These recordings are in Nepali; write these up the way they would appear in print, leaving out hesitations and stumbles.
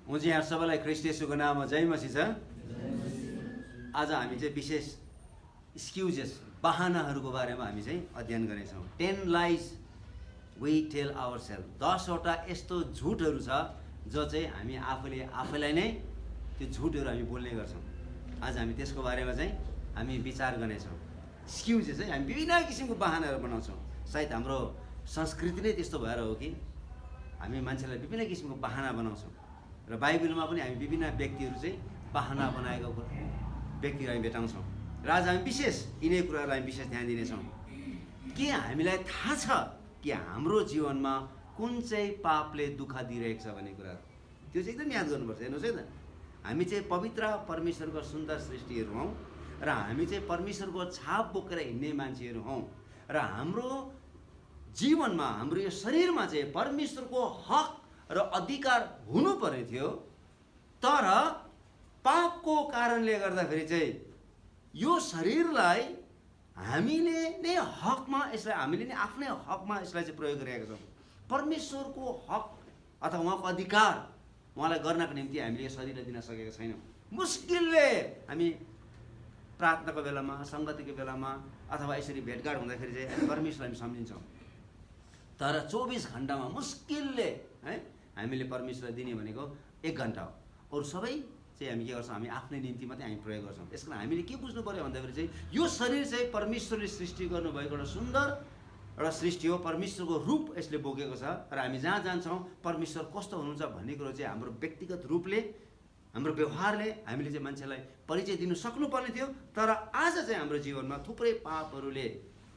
हुन्छ यहाँ सबैलाई ख्रीष्ट येशूको नाममा जय मसीह छ। आज हामी चाहिँ विशेष एक्सक्युजेस बहानाहरूको बारेमा हामी चाहिँ अध्ययन गर्नेछौँ। 10 lies we tell our self, 10वटा यस्तो झुटहरू छ जो चाहिँ हामी आफैलाई नै त्यो झुटहरू हामी बोल्ने गर्छौँ। आज हामी त्यसको बारेमा चाहिँ हामी विचार गर्नेछौँ। एक्सक्युजेस है, हामी विभिन्न किसिमको बहानाहरू बनाउँछौँ। सायद हाम्रो संस्कृति नै त्यस्तो भएर हो कि हामी मान्छेलाई विभिन्न किसिमको बहाना बनाउँछौँ र बाइबलमा पनि हामी विभिन्न व्यक्तिहरू चाहिँ बहाना बनाएको व्यक्तिहरू हामी भेटाउँछौँ। र आज हामी विशेष यिनै कुराहरूलाई हामी विशेष ध्यान दिनेछौँ कि हामीलाई थाहा छ कि हाम्रो जीवनमा कुन चाहिँ पापले दुःख दिइरहेको छ भन्ने कुरा, त्यो चाहिँ एकदम याद गर्नुपर्छ। हेर्नुहोस् है त, हामी चाहिँ पवित्र परमेश्वरको सुन्दर सृष्टिहरू हौँ र हामी चाहिँ परमेश्वरको छाप बोकेर हिँड्ने मान्छेहरू हौँ र हाम्रो जीवनमा, हाम्रो यो शरीरमा चाहिँ परमेश्वरको हक र अधिकार हुनुपर्ने थियो। तर पापको कारणले गर्दाखेरि चाहिँ यो शरीरलाई हामीले नै हकमा, यसलाई हामीले नै आफ्नै हकमा यसलाई चाहिँ प्रयोग गरिरहेका छौँ। परमेश्वरको हक अथवा उहाँको अधिकार उहाँलाई गर्नको निम्ति हामीले यो शरीरलाई दिन सकेका छैनौँ। मुस्किलले हामी प्रार्थनाको बेलामा, सङ्गतिको बेलामा अथवा यसरी भेटघाट हुँदाखेरि चाहिँ परमेश्वरलाई हामी सम्झिन्छौँ। तर 24 घन्टामा मुस्किलले है हामीले परमेश्वरलाई दिने भनेको 1 घन्टा हो। अरू सबै चाहिँ हामी के गर्छौँ, हामी आफ्नै निम्ति मात्रै हामी प्रयोग गर्छौँ। त्यस कारण हामीले के बुझ्नु पऱ्यो भन्दाखेरि चाहिँ यो शरीर चाहिँ परमेश्वरले सृष्टि गर्नुभएको एउटा सुन्दर एउटा सृष्टि हो। परमेश्वरको रूप यसले बोकेको छ र हामी जहाँ जान्छौँ परमेश्वर कस्तो हुनुहुन्छ भन्ने कुरो चाहिँ हाम्रो व्यक्तिगत रूपले, हाम्रो व्यवहारले हामीले चाहिँ मान्छेलाई परिचय दिनु सक्नुपर्ने थियो। तर आज चाहिँ हाम्रो जीवनमा थुप्रै पापहरूले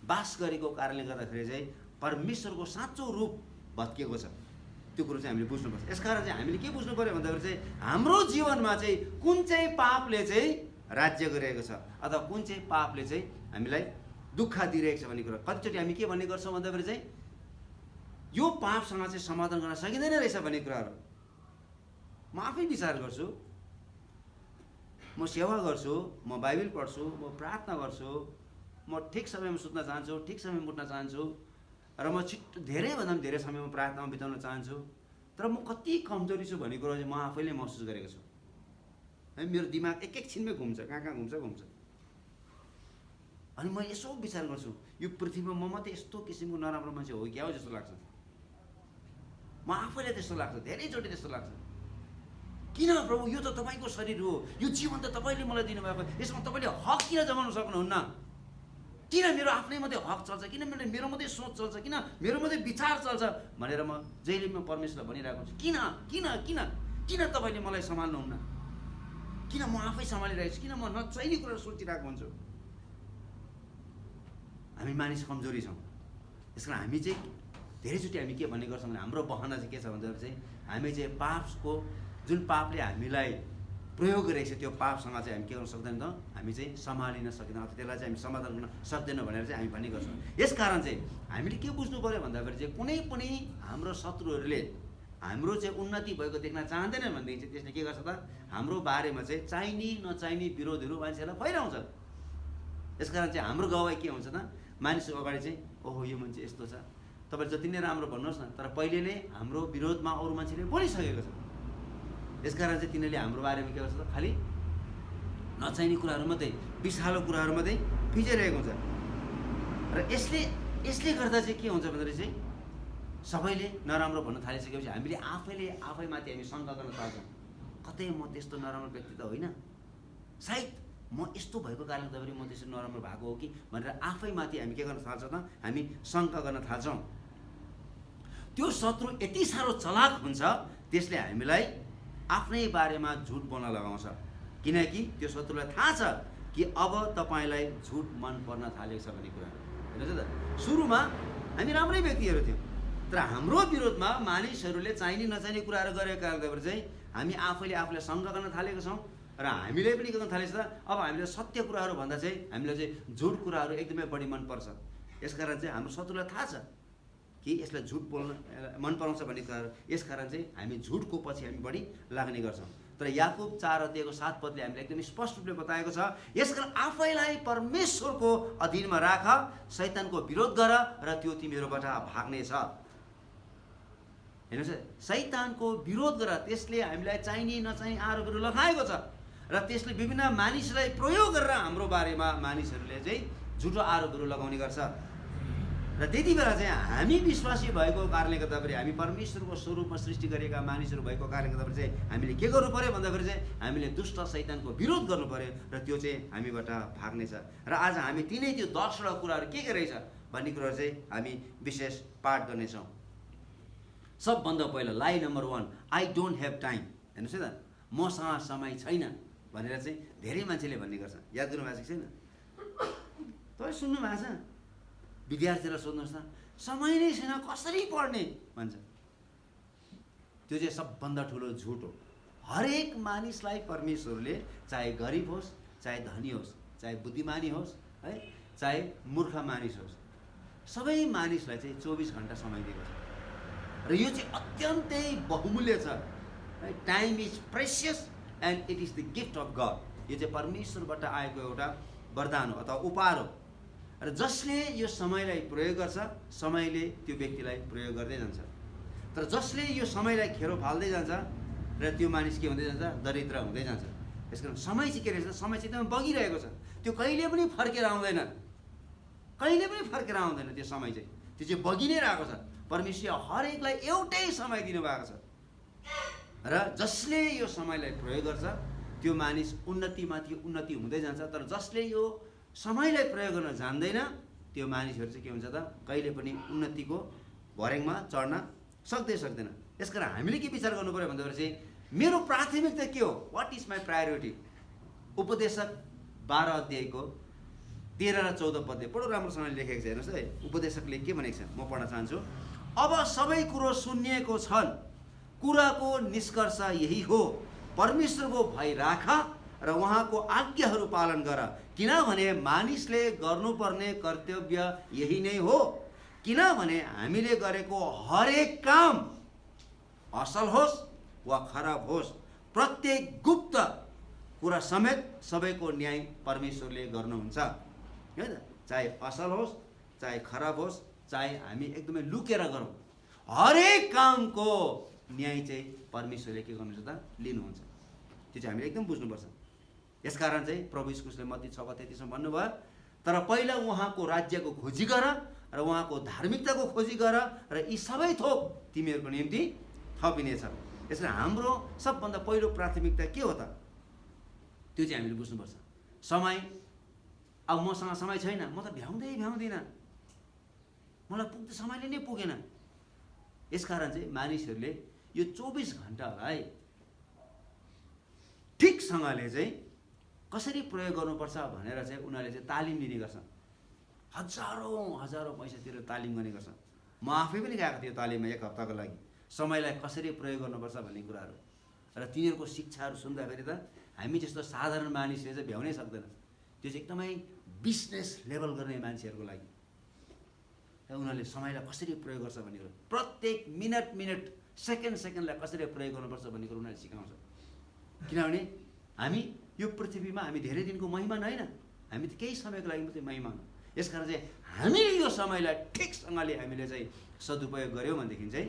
बास गरेको कारणले गर्दाखेरि चाहिँ परमेश्वरको साँचो रूप भत्किएको छ। त्यो कुरो चाहिँ हामीले बुझ्नुपर्छ। यसकारण चाहिँ हामीले के बुझ्नु पऱ्यो भन्दाखेरि चाहिँ हाम्रो जीवनमा चाहिँ कुन चाहिँ पापले चाहिँ राज्य गरिरहेको छ अथवा कुन चाहिँ पापले चाहिँ हामीलाई दुःख दिइरहेको छ भन्ने कुरा। कतिचोटि हामी के भन्ने गर्छौँ भन्दाखेरि चाहिँ यो पापसँग चाहिँ समाधान गर्न सकिँदैन रहेछ भन्ने कुराहरू म आफै विचार गर्छु। म सेवा गर्छु, म बाइबल पढ्छु, म प्रार्थना गर्छु, म ठिक समयमा सुत्न चाहन्छु, ठिक समयमा उठ्न चाहन्छु र म छिट्टो धेरैभन्दा पनि धेरै समय म प्रार्थनामा बिताउन चाहन्छु। तर म कति कमजोरी छु भन्ने कुरो चाहिँ म आफैले महसुस गरेको छु है। मेरो दिमाग एकछिनमै घुम्छ, कहाँ घुम्छ। अनि म यसो विचार गर्छु, यो पृथ्वीमा म मात्रै यस्तो किसिमको नराम्रो मान्छे हो क्या हो जस्तो लाग्छ। म आफैलाई त्यस्तो लाग्छ, धेरैचोटि त्यस्तो लाग्छ। किन प्रभु, यो त तपाईँको शरीर हो, यो जीवन त तपाईँले मलाई दिनुभएको, यसमा तपाईँले हक किन जमाउन सक्नुहुन्न? किन मेरो आफ्नै मात्रै हक चल्छ? किन मेरो मात्रै सोच चल्छ? किन मेरो मात्रै विचार चल्छ भनेर म जहिले म परमेश्वरलाई भनिरहेको छु, किन किन किन किन तपाईँले मलाई सम्हाल्नुहुन्न? किन म आफै सम्हालिरहेको छु? किन म नचाहिने कुरा सोचिरहेको हुन्छु? हामी मानिस कमजोरी छौँ। त्यस कारण हामी चाहिँ धेरैचोटि हामी के भन्ने गर्छौँ भने हाम्रो बहाना चाहिँ के छ भन्दाखेरि चाहिँ हामी चाहिँ पापको, जुन पापले हामीलाई प्रयोग गरेको छ त्यो पापसँग चाहिँ हामी के गर्न सक्दैनौँ, हामी चाहिँ सम्हालिन सक्दैनौँ अथवा त्यसलाई चाहिँ हामी समाधान गर्न सक्दैनौँ भनेर चाहिँ हामी भन्ने गर्छौँ। यसकारण चाहिँ हामीले के बुझ्नु पऱ्यो भन्दाखेरि चाहिँ कुनै पनि हाम्रो शत्रुहरूले हाम्रो चाहिँ उन्नति भएको देख्न चाहँदैन भनेदेखि चाहिँ त्यसले के गर्छ त, हाम्रो बारेमा चाहिँ चाहिने नचाहिने विरोधहरू मान्छेलाई फैलाउँछ। यसकारण चाहिँ हाम्रो गवाई के हुन्छ त, मानिसको अगाडि चाहिँ ओहो यो मान्छे यस्तो छ, तपाईँ जति नै राम्रो भन्नुहोस् न, तर पहिले नै हाम्रो विरोधमा अरू मान्छेले बोलिसकेको छ। यसकारण चाहिँ तिनीहरूले हाम्रो बारेमा के गर्छ त, खालि नचाहिने कुराहरू मात्रै, विषालु कुराहरू मात्रै फिजिरहेको हुन्छ। र यसले गर्दा चाहिँ के हुन्छ भन्दाखेरि चाहिँ सबैले नराम्रो भन्न थालिसकेपछि हामीले आफैमाथि हामी शङ्का गर्न थाल्छौँ, कतै म त्यस्तो नराम्रो व्यक्ति त होइन, सायद म यस्तो भएको कारणले गर्दाखेरि म त्यसरी नराम्रो भएको हो कि भनेर आफैमाथि हामी के गर्न थाल्छौँ त, हामी शङ्का गर्न थाल्छौँ। त्यो शत्रु यति साह्रो चलाक हुन्छ, त्यसले हामीलाई आफ्नै बारेमा झुट बोल्न लगाउँछ। किनकि त्यो शत्रुलाई थाहा छ कि अब तपाईँलाई झुट मन पर्न थालेको छ भन्ने कुरा। हेर्नुहोस् त, सुरुमा हामी राम्रै व्यक्तिहरू थियौँ, तर हाम्रो विरोधमा मानिसहरूले चाहिने नचाहिने कुराहरू गरेको कारणले गर्दा चाहिँ हामी आफूलाई शङ्का गर्न थालेको छौँ र हामीले पनि के गर्न थालेको छ त, अब हामीले सत्य कुराहरू भन्दा चाहिँ हामीलाई चाहिँ झुट कुराहरू एकदमै बढी मनपर्छ। यसकारण चाहिँ हाम्रो शत्रुलाई थाहा छ कि यसलाई झुट बोल्न मन पराउँछ भन्ने कुराहरू। यसकारण चाहिँ हामी झुटको पछि हामी बढी लाग्ने गर्छौँ। तर याकुब 4:7 हामीलाई एकदम स्पष्ट रूपले बताएको छ, यसकारण आफैलाई परमेश्वरको अधीनमा राख, शैतानको विरोध गर र त्यो तिमीहरूबाट भाग्नेछ। हेर्नुहोस्, शैतानको विरोध गर, त्यसले हामीलाई चाहिने नचाहिने आरोपहरू लगाएको छ र त्यसले विभिन्न मानिसलाई प्रयोग गरेर हाम्रो बारेमा मानिसहरूले चाहिँ झुटो आरोपहरू लगाउने गर्छ। र त्यति बेला चाहिँ हामी विश्वासी भएको कारणले गर्दाखेरि, हामी परमेश्वरको स्वरूपमा सृष्टि गरेका मानिसहरू भएको कारणले गर्दाखेरि चाहिँ हामीले के गर्नु पर्यो भन्दाखेरि चाहिँ हामीले दुष्ट शैतानको विरोध गर्नु पर्यो र त्यो चाहिँ हामीबाट भाग्नेछ। र आज हामी तिनै त्यो 10वटा कुराहरू के रहेछ भन्ने कुराहरू चाहिँ हामी विशेष पाठ गर्नेछौँ। सबभन्दा पहिला लाइ number 1, I don't have time. हेर्नुहोस् है त, मसँग समय छैन भनेर चाहिँ धेरै मान्छेले भन्ने गर्छ। याद गर्नुभएको छैन? तपाईँ सुन्नु भएको छ? विद्यार्थीलाई सोध्नुहोस् न, समय नै छैन कसरी पढ्ने भन्छ। त्यो चाहिँ सबभन्दा ठुलो झुट हो। हरेक मानिसलाई परमेश्वरले, चाहे गरिब होस्, चाहे धनी होस्, चाहे बुद्धिमानी होस्, है, चाहे मूर्ख मानिस होस्, सबै मानिसलाई चाहिँ 24 घन्टा समय दिएको छ र यो चाहिँ अत्यन्तै बहुमूल्य छ। Time is precious and it is the gift of God. यो चाहिँ परमेश्वरबाट आएको एउटा वरदान हो अथवा उपहार हो। र जसले यो समयलाई प्रयोग गर्छ, समयले त्यो व्यक्तिलाई प्रयोग गर्दै जान्छ। तर जसले यो समयलाई खेरो फाल्दै जान्छ र त्यो मानिस के हुँदै जान्छ? दरिद्र हुँदै जान्छ। यसकारण समय चाहिँ के रहेछ? समय चाहिँ एकदमै बगिरहेको छ। त्यो कहिले पनि फर्केर आउँदैन, कहिले पनि फर्केर आउँदैन। त्यो समय चाहिँ त्यो चाहिँ बगि नै रहेको छ। परमेश्वरले हरेकलाई एउटै समय दिनुभएको छ र जसले यो समयलाई प्रयोग गर्छ त्यो मानिस उन्नतिमाथि उन्नति हुँदै जान्छ। तर जसले यो समयलाई प्रयोग गर्न जान्दैन त्यो मानिसहरू चाहिँ के हुन्छ त? कहिले पनि उन्नतिको भर्याङमा चढ्न सक्दैन। यसकारण हामीले के विचार गर्नु पर्यो भन्दाखेरि चाहिँ मेरो प्राथमिकता के हो? What is my priority? उपदेशक 12 अध्यायको 13 र 14 पद बडो राम्रोसँगले लेखेको छ। हेर्नुहोस् है, उपदेशकले के भनेको छ, म पढ्न चाहन्छु। अब सबै कुरो सुनिएको छन्, कुराको निष्कर्ष यही हो, परमेश्वरको भय राख र उहाँको आज्ञाहरू पालन गर, किनभने मानिसले गर्नुपर्ने कर्तव्य यही नै हो। किनभने हामीले गरेको हरेक काम असल होस् वा खराब होस्, प्रत्येक गुप्त कुरा समेत सबैको न्याय परमेश्वरले गर्नुहुन्छ। है त? चाहे असल होस्, चाहे खराब होस्, चाहे हामी एकदमै लुकेर गरौँ, हरेक कामको न्याय चाहिँ परमेश्वरले के गर्नुहुन्छ त? लिनुहुन्छ। त्यो चाहिँ हामीले एकदम बुझ्नुपर्छ। यसकारण चाहिँ प्रभु यीशुले मत्ती 6:33 मा भन्नुभयो, तर पहिला उहाँको राज्यको खोजी गर र उहाँको धार्मिकताको खोजी गर र यी सबै थोक तिमीहरूको निम्ति थपिनेछ। यसले हाम्रो सबभन्दा पहिलो प्राथमिकता के हो त? त्यो चाहिँ हामीले बुझ्नुपर्छ। समय, अब मसँग समय छैन, म त भ्याउँदिनँ, मलाई पुग्ने समयले नै पुगेन। यसकारण चाहिँ मानिसहरूले यो 24 घन्टालाई ठिकसँगले चाहिँ कसरी प्रयोग गर्नुपर्छ भनेर चाहिँ उनीहरूले चाहिँ तालिम लिने गर्छन्। हजारौँ पैसा तिरेर तालिम गर्ने गर्छन्। म आफै पनि गएको थिएँ तालिममा 1 हप्ताको लागि, समयलाई कसरी प्रयोग गर्नुपर्छ भन्ने कुराहरू। र तिनीहरूको शिक्षाहरू सुन्दाखेरि त हामी जस्तो साधारण मानिसले चाहिँ भ्याउनै सक्दैन। त्यो चाहिँ एकदमै बिजनेस लेभल गर्ने मान्छेहरूको लागि। उनीहरूले समयलाई कसरी प्रयोग गर्छ भन्ने कुरो, प्रत्येक मिनट सेकेन्डलाई कसरी प्रयोग गर्नुपर्छ भन्ने कुरो उनीहरूले सिकाउँछ। किनभने हामी यो पृथ्वीमा हामी धेरै दिनको महिमान होइन, हामी त केही समयको लागि मात्रै महिमान हो। यसकारण चाहिँ हामीले यो समयलाई ठिकसँगले हामीले चाहिँ सदुपयोग गऱ्यौँ भनेदेखि चाहिँ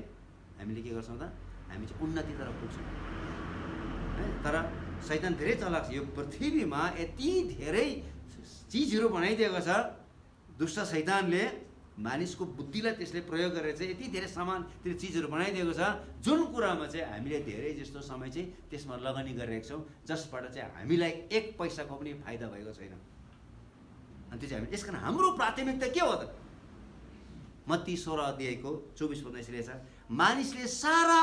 हामीले के गर्छौँ त? हामी चाहिँ उन्नतितर्फ पुग्छौँ। तर शैतान धेरै चलाक छ। यो पृथ्वीमा यति धेरै चिजहरू बनाइदिएको छ, दुष्ट शैतानले मानिसको बुद्धिलाई त्यसले प्रयोग गरेर चाहिँ यति धेरै सामान त्यो चिजहरू बनाइदिएको छ, जुन कुरामा चाहिँ हामीले धेरै जस्तो समय चाहिँ त्यसमा लगानी गरिरहेको छौँ, जसबाट चाहिँ हामीलाई 1 पैसाको पनि फाइदा भएको छैन। अनि त्यो चाहिँ हामी, यसकारण हाम्रो प्राथमिकता के हो त? मत्ती 16 अध्यायको 24 पद यसले छ, मानिसले सारा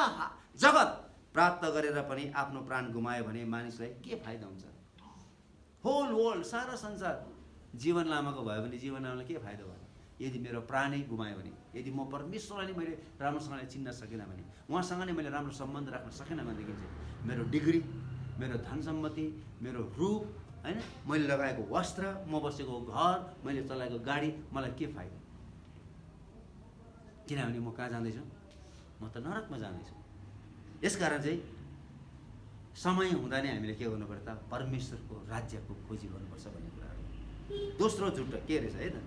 जगत प्राप्त गरेर पनि आफ्नो प्राण गुमायो भने मानिसलाई के फाइदा हुन्छ? होल वर्ल्ड, सारा संसार जीवन लामाको भयो भने जीवन लामालाई के फाइदा भयो? यदि मेरो प्राणै गुमायो भने, यदि म परमेश्वरलाई नै मैले राम्रोसँगले चिन्न सकिनँ भने, उहाँसँग नै मैले राम्रो सम्बन्ध राख्न सकेन भनेदेखि चाहिँ मेरो डिग्री, मेरो धन सम्पत्ति, मेरो रूप, होइन, मैले लगाएको वस्त्र, म बसेको घर, मैले चलाएको गाडी, मलाई के फाइदा? किनभने म कहाँ जाँदैछु? म त नरकमा जाँदैछु। यसकारण चाहिँ समय हुँदा नै हामीले के गर्नु पर्छ त? परमेश्वरको राज्यको खोजी गर्नुपर्छ भन्ने कुराहरू। दोस्रो झुट्टा के रहेछ है त?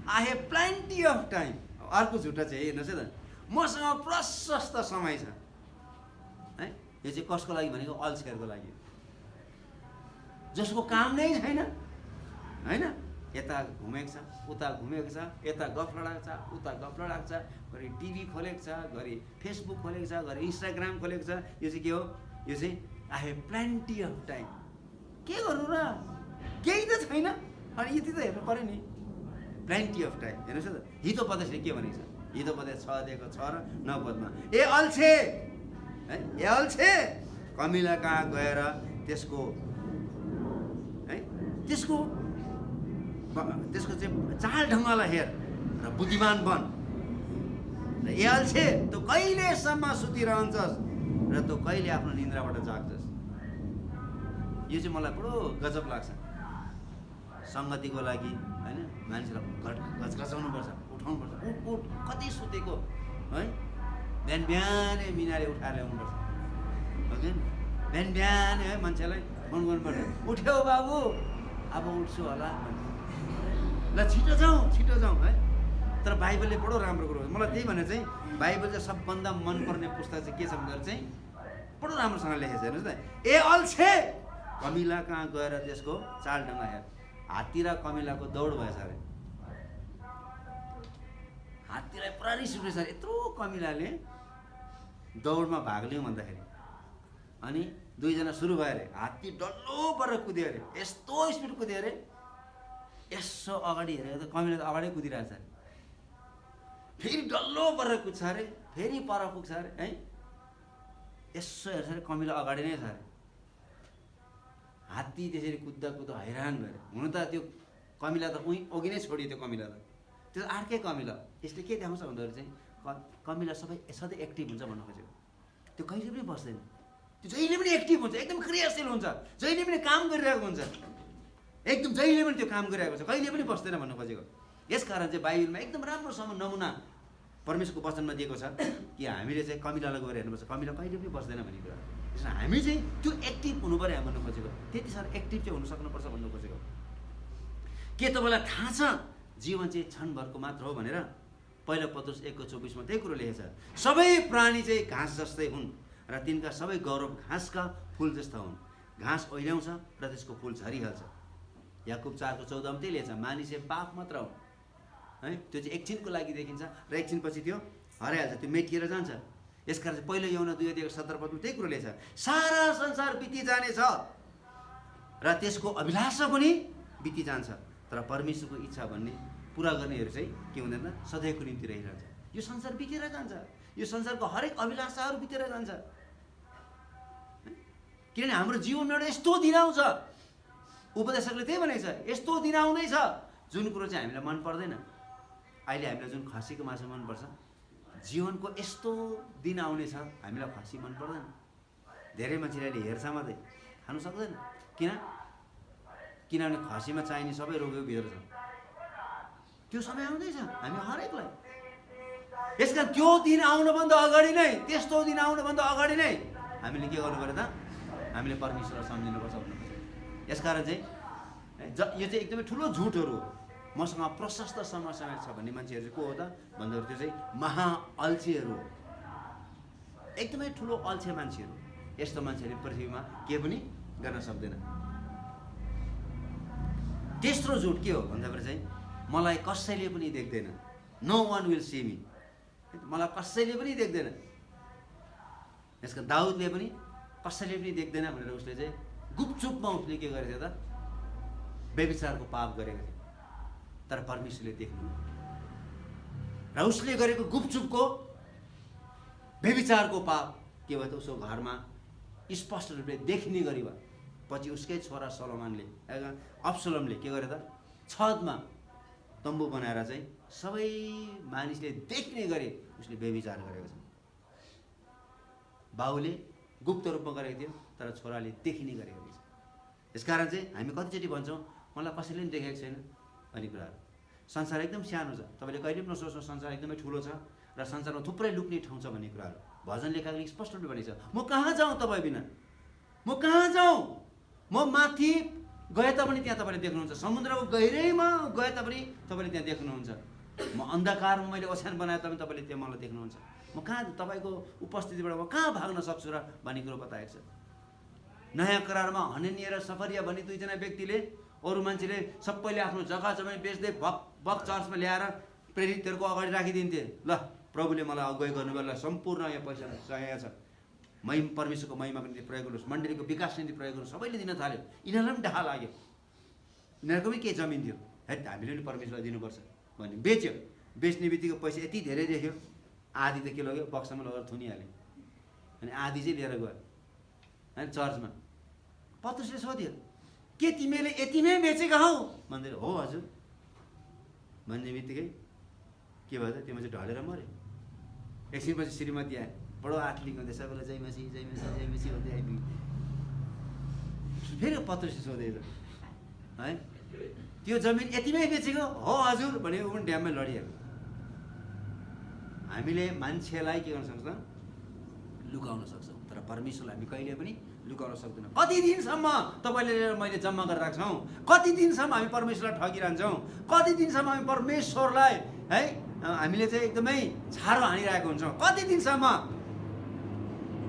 I have plenty of time. अर्को झुट्टा चाहिँ हेर्नुहोस् है त, मसँग प्रशस्त समय छ है। यो चाहिँ कसको लागि भनेको अल्छेहरूको लागि, जसको काम नै छैन हैन। यता घुमेको छ, उता घुमेको छ, यता गफ लडाएको छ, उता गफ लडाएको छ, घरि टिभी खोलेको छ, घरि फेसबुक खोलेको छ, घरि इन्स्टाग्राम खोलेको छ। यो चाहिँ के हो? यो चाहिँ I have plenty of time. के गर्नु र? केही त छैन। अनि यति त हेर्नु पऱ्यो नि, प्लेन्टी अफ टाइम। हेर्नुहोस् त, हितोपदेशले के भनेको छ? हितोपदेश 6 अध्यायको 6 र 9 पदमा, ए अल्छे है, ए अल्छे, कमिला कहाँ गएर त्यसको है, त्यसको चाहिँ चाल ढङ्गलाई हेर र बुद्धिमान बन। र ए अल्छे, तँ कहिलेसम्म सुतिरहन्छस् र तँ कहिले आफ्नो निन्द्राबाट जाग्छस्। यो चाहिँ मलाई बडो गजब लाग्छ। सङ्गतिको लागि होइन, मान्छेलाई घचघचाउनुपर्छ, उठाउनुपर्छ, उठ उठ, कति सुतेको है, बिहान बिहानै मिनाले उठाएर ल्याउनुपर्छ। ओके, बिहान बिहानै है मान्छेलाई फोन गर्नुपर्छ, उठ्यौ बाबु, अब उठ्छु होला, ल छिटो जाउँ है। तर बाइबलले बडो राम्रो कुरो, मलाई त्यही भनेर चाहिँ बाइबल चाहिँ सबभन्दा मनपर्ने पुस्तक चाहिँ के छ भन्दा चाहिँ बडो राम्रोसँग लेखेको छ। हेर्नुहोस् त, ए अल्छे, कमिला कहाँ गएर त्यसको चाल ढङ्गा हेर। हात्ती र कमिलाको दौड भएछ अरे। हात्तीलाई पुरा रिस उठेछ अरे, यत्रो कमिलाले दौडमा भाग लिउँ भन्दाखेरि। अनि दुईजना सुरु भयो अरे, हात्ती डल्लो परेर कुद्यो अरे, यस्तो स्पिड कुद्यो अरे, यसो अगाडि हेरेको त कमिला त अगाडि कुदिरहेछ अरे, फेरि डल्लो परेर कुद्छ अरे, फेरि पर पुग्छ अरे है। यसो हेर्छ अरे, कमिला अगाडि नै छ अरे। हात्ती त्यसरी कुद्दा कुद्दा हैरान भएर, हुन त त्यो कमिला त अघि नै छोडियो। त्यो कमिला त त्यो अर्कै कमिला। यसले के देखाउँछ भन्दाखेरि चाहिँ कमिला सधैँ एक्टिभ हुन्छ भन्नु खोजेको। त्यो कहिले पनि बस्दैन, त्यो जहिले पनि एक्टिभ हुन्छ, एकदम क्रियाशील हुन्छ, जहिले पनि काम गरिरहेको हुन्छ, एकदम जहिले पनि त्यो काम गरिरहेको छ, कहिले पनि बस्दैन भन्नु खोजेको। यसकारण चाहिँ बाइबलमा एकदम राम्रोसँग नमुना परमेश्वरको वचनमा दिएको छ कि हामीले चाहिँ कमिलालाई गएर हेर्नुपर्छ, कमिला कहिले पनि बस्दैन भन्ने कुरा। त्यसमा हामी चाहिँ त्यो एक्टिभ हुनु पऱ्यो भन्नु खोजेको, त्यति साह्रो एक्टिभ चाहिँ हुनु सक्नुपर्छ भन्नु खोजेको। के तपाईँलाई थाहा छ जीवन चाहिँ क्षणभरको मात्र हो भनेर? पहिलो पत्रुस 1:24 त्यही कुरो लेखेको छ, सबै प्राणी चाहिँ घाँस जस्तै हुन् र तिनका सबै गौरव घाँसका फुल जस्ता हुन्। घाँस ओइल्याउँछ र त्यसको फुल झरिहाल्छ। याकुब 4:14 त्यही लेखेको छ, मानिसै पाप मात्र हो है, त्यो चाहिँ एकछिनको लागि देखिन्छ र एकछिनपछि त्यो हराइहाल्छ, त्यो मेटिएर जान्छ। यसकारण चाहिँ पहिलो यूहन्ना 2:17 त्यही कुरो लेखेको छ, सारा संसार बिति जानेछ र त्यसको अभिलाषा पनि बिति जान्छ, तर परमेश्वरको इच्छा भन्ने पुरा गर्नेहरू चाहिँ के हुँदैन, सधैँको निम्ति रहिरहन्छ। यो संसार बितेर जान्छ, यो संसारको हरेक अभिलाषाहरू बितेर जान्छ। किनभने हाम्रो जीवनमा एउटा यस्तो दिन आउँछ, उपदेशकले त्यही भनेको छ, यस्तो दिन आउँदैछ जुन कुरो चाहिँ हामीलाई मन पर्दैन। अहिले हामीलाई जुन खसीको मासु मनपर्छ, जीवनको यस्तो दिन आउनेछ हामीलाई खसी मन पर्दैन। धेरै मान्छेले अहिले हेर्छ मात्रै, खानु सक्दैन। किनभने खसीमा चाहिने सबै रोगको भित्र छ। त्यो समय आउँदैछ हामी हरेकलाई। यसकारण त्यो दिन आउनुभन्दा अगाडि नै, त्यस्तो दिन आउनुभन्दा अगाडि नै हामीले के गर्नु पर्यो त? हामीले परमेश्वरलाई सम्झिनुपर्छ भन्नुपर्छ। यसकारण चाहिँ यो चाहिँ एकदमै ठुलो झुटहरू हो। मसँग प्रशस्त समय छ भन्ने मान्छेहरू चाहिँ को हो त भन्दाखेरि त्यो चाहिँ महाअल्छेहरू हो, एकदमै ठुलो अल्छे मान्छेहरू। यस्तो मान्छेले पृथ्वीमा के पनि गर्न सक्दैन। तेस्रो झुट के हो भन्दाखेरि चाहिँ मलाई कसैले पनि देख्दैन, no one will see me, मलाई कसैले पनि देख्दैन। यसका दाउदले पनि कसैले पनि देख्दैन भनेर उसले चाहिँ गुपचुपमा उसले के गरेको थियो त? व्यभिचारको पाप गरेको थियो, तर परमेश्वरले देख्नु र उसले गरेको गुपचुपको व्यभिचारको पाप के भयो त? उसको घरमा स्पष्ट रूपले देखिने गरी भयो। पछि उसकै छोरा अब्सलोमले के गरे त? छतमा तम्बु बनाएर चाहिँ सबै मानिसले देख्ने गरी उसले व्यभिचार गरेको छ। बाउले गुप्त रूपमा गरेको थियो, तर छोराले देखिने गरेको रहेछ। यसकारण चाहिँ हामी कतिचोटि भन्छौँ मलाई कसैले पनि देखेको छैन भन्ने कुराहरू। संसार एकदम सानो छ, तपाईँले कहिले पनि नसोच्नु संसार एकदमै ठुलो छ र संसारमा थुप्रै लुक्ने ठाउँ छ भन्ने कुराहरू। भजन लेखाले स्पष्ट रूपले भनेको छ, म कहाँ जाउँ तपाईँ बिना, म कहाँ जाउँ, म माथि गए तापनि त्यहाँ तपाईँले देख्नुहुन्छ, समुद्रको गहिरैमा गए तापनि तपाईँले त्यहाँ देख्नुहुन्छ, म अन्धकारमा मैले ओछ्यान बनाए तापनि तपाईँले त्यहाँ मलाई देख्नुहुन्छ। म कहाँ तपाईँको उपस्थितिबाट म कहाँ भाग्न सक्छु र भन्ने कुरो बताएको छ। नयाँ करारमा हननिया र सफरिया भन्ने दुईजना व्यक्तिले, अरू मान्छेले सबैले आफ्नो जग्गा जमिन बेच्दै बक चर्चमा ल्याएर प्रेरितहरूको अगाडि राखिदिन्थे। ल प्रभुले मलाई अगुवाई गर्नुभयो, ल सम्पूर्ण यहाँ पैसा यहाँ छ, परमेश्वरको महिमाको निम्ति प्रयोग गर्नुहोस्, मण्डलीको विकास निम्ति प्रयोग गर्नुहोस्, सबैले दिन थाल्यो। यिनीहरूलाई पनि डाहा लाग्यो, यिनीहरूको पनि केही जमिन थियो, है हामीले पनि परमेश्वरलाई दिनुपर्छ भन्ने बेच्यो। बेच्ने बित्तिकै पैसा यति धेरै देख्यो, आधी त के लग्यो बक्सामा लगेर थुनिहाल्यो, अनि आधी चाहिँ लिएर गयो होइन चर्चमा। पत्रुसले सोध्यो, के तिमीले यति नै बेचेका हौ भन्दै, हो हजुर भन्ने बित्तिकै के भयो त, त्यो मान्छे ढलेर मऱ्यो। एकछिनपछि श्रीमती आयो, बडो आत्लिक हुँदै सबैलाई जय मसी जय मसी जय मसी भन्दै आइपुग्यो। फेरि पत्रुसले सोधेर है त्यो जमिन यतिमै बेचेको हो हजुर भने ऊ पनि ड्याममै लडिहाल्यो। हामीले मान्छेलाई के गर्न सक्छौँ, लुकाउन सक्छौँ, तर परमेश्वरलाई हामी कहिले पनि लुकाउन सक्दैनौँ। कति दिनसम्म तपाईँले मैले जम्मा गरेर राख्छौँ, कति दिनसम्म हामी परमेश्वरलाई ठगिरहन्छौँ, कति दिनसम्म हामी परमेश्वरलाई है हामीले चाहिँ एकदमै छारो हानिरहेको हुन्छौँ, कति दिनसम्म।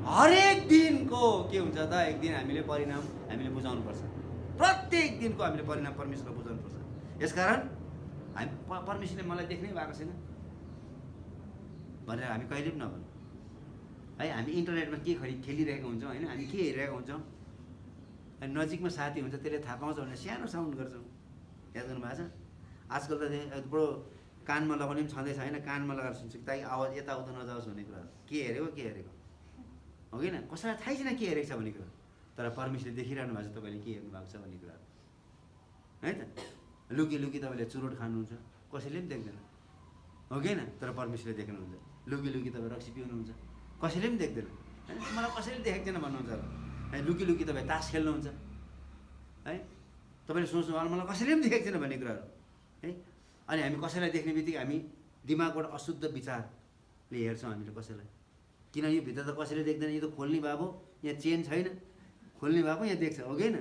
हरेक दिनको के हुन्छ त, एक दिन हामीले परिणाम हामीले बुझाउनुपर्छ, प्रत्येक दिनको हामीले परिणाम परमेश्वरलाई बुझाउनुपर्छ। यसकारण हामी परमेश्वरले मलाई देख्नै भएको छैन भनेर हामी कहिले पनि नभन्नु है। हामी इन्टरनेटमा के खेलिरहेको हुन्छौँ होइन, हामी के हेरिरहेको हुन्छौँ, अनि नजिकमा साथी हुन्छ त्यसले थाहा पाउँछ भनेर सानो साउन्ड गर्छौँ। याद गर्नुभएको छ, आजकल त बडो कानमा लगाउने पनि छँदैछ होइन, कानमा लगाएर सुन्छु ताकि आवाज यताउता नजाओस् भन्ने कुरा। के हेरेको हो कि न, कसैलाई थाहै छैन के हेरेको छ भन्ने कुरा, तर परमेश्वरले देखिरहनु भएको छ तपाईँले के हेर्नु भएको छ भन्ने कुरा है त। लुकी लुकी तपाईँले चुरोट खानुहुन्छ, कसैले पनि देख्दैन हो कि न, तर परमेश्वरले देख्नुहुन्छ। लुकी लुकी तपाईँ रक्सी पिउनुहुन्छ, कसैले पनि देख्दैन होइन, मलाई कसैले देखेको छैन भन्नुहुन्छ है। लुकी लुकी तपाईँ तास खेल्नुहुन्छ है, तपाईँले सोच्नु मलाई कसैले पनि देखेको छैन भन्ने कुराहरू है। अनि हामी कसैलाई देख्ने बित्तिकै हामी दिमागबाट अशुद्ध विचारले हेर्छौँ हामीले कसैलाई, किन यो भित्र त कसैले देख्दैन, यो त खोल्ने भएको, यहाँ चेन छैन, खोल्ने भएको यहाँ देख्छ हो कि न,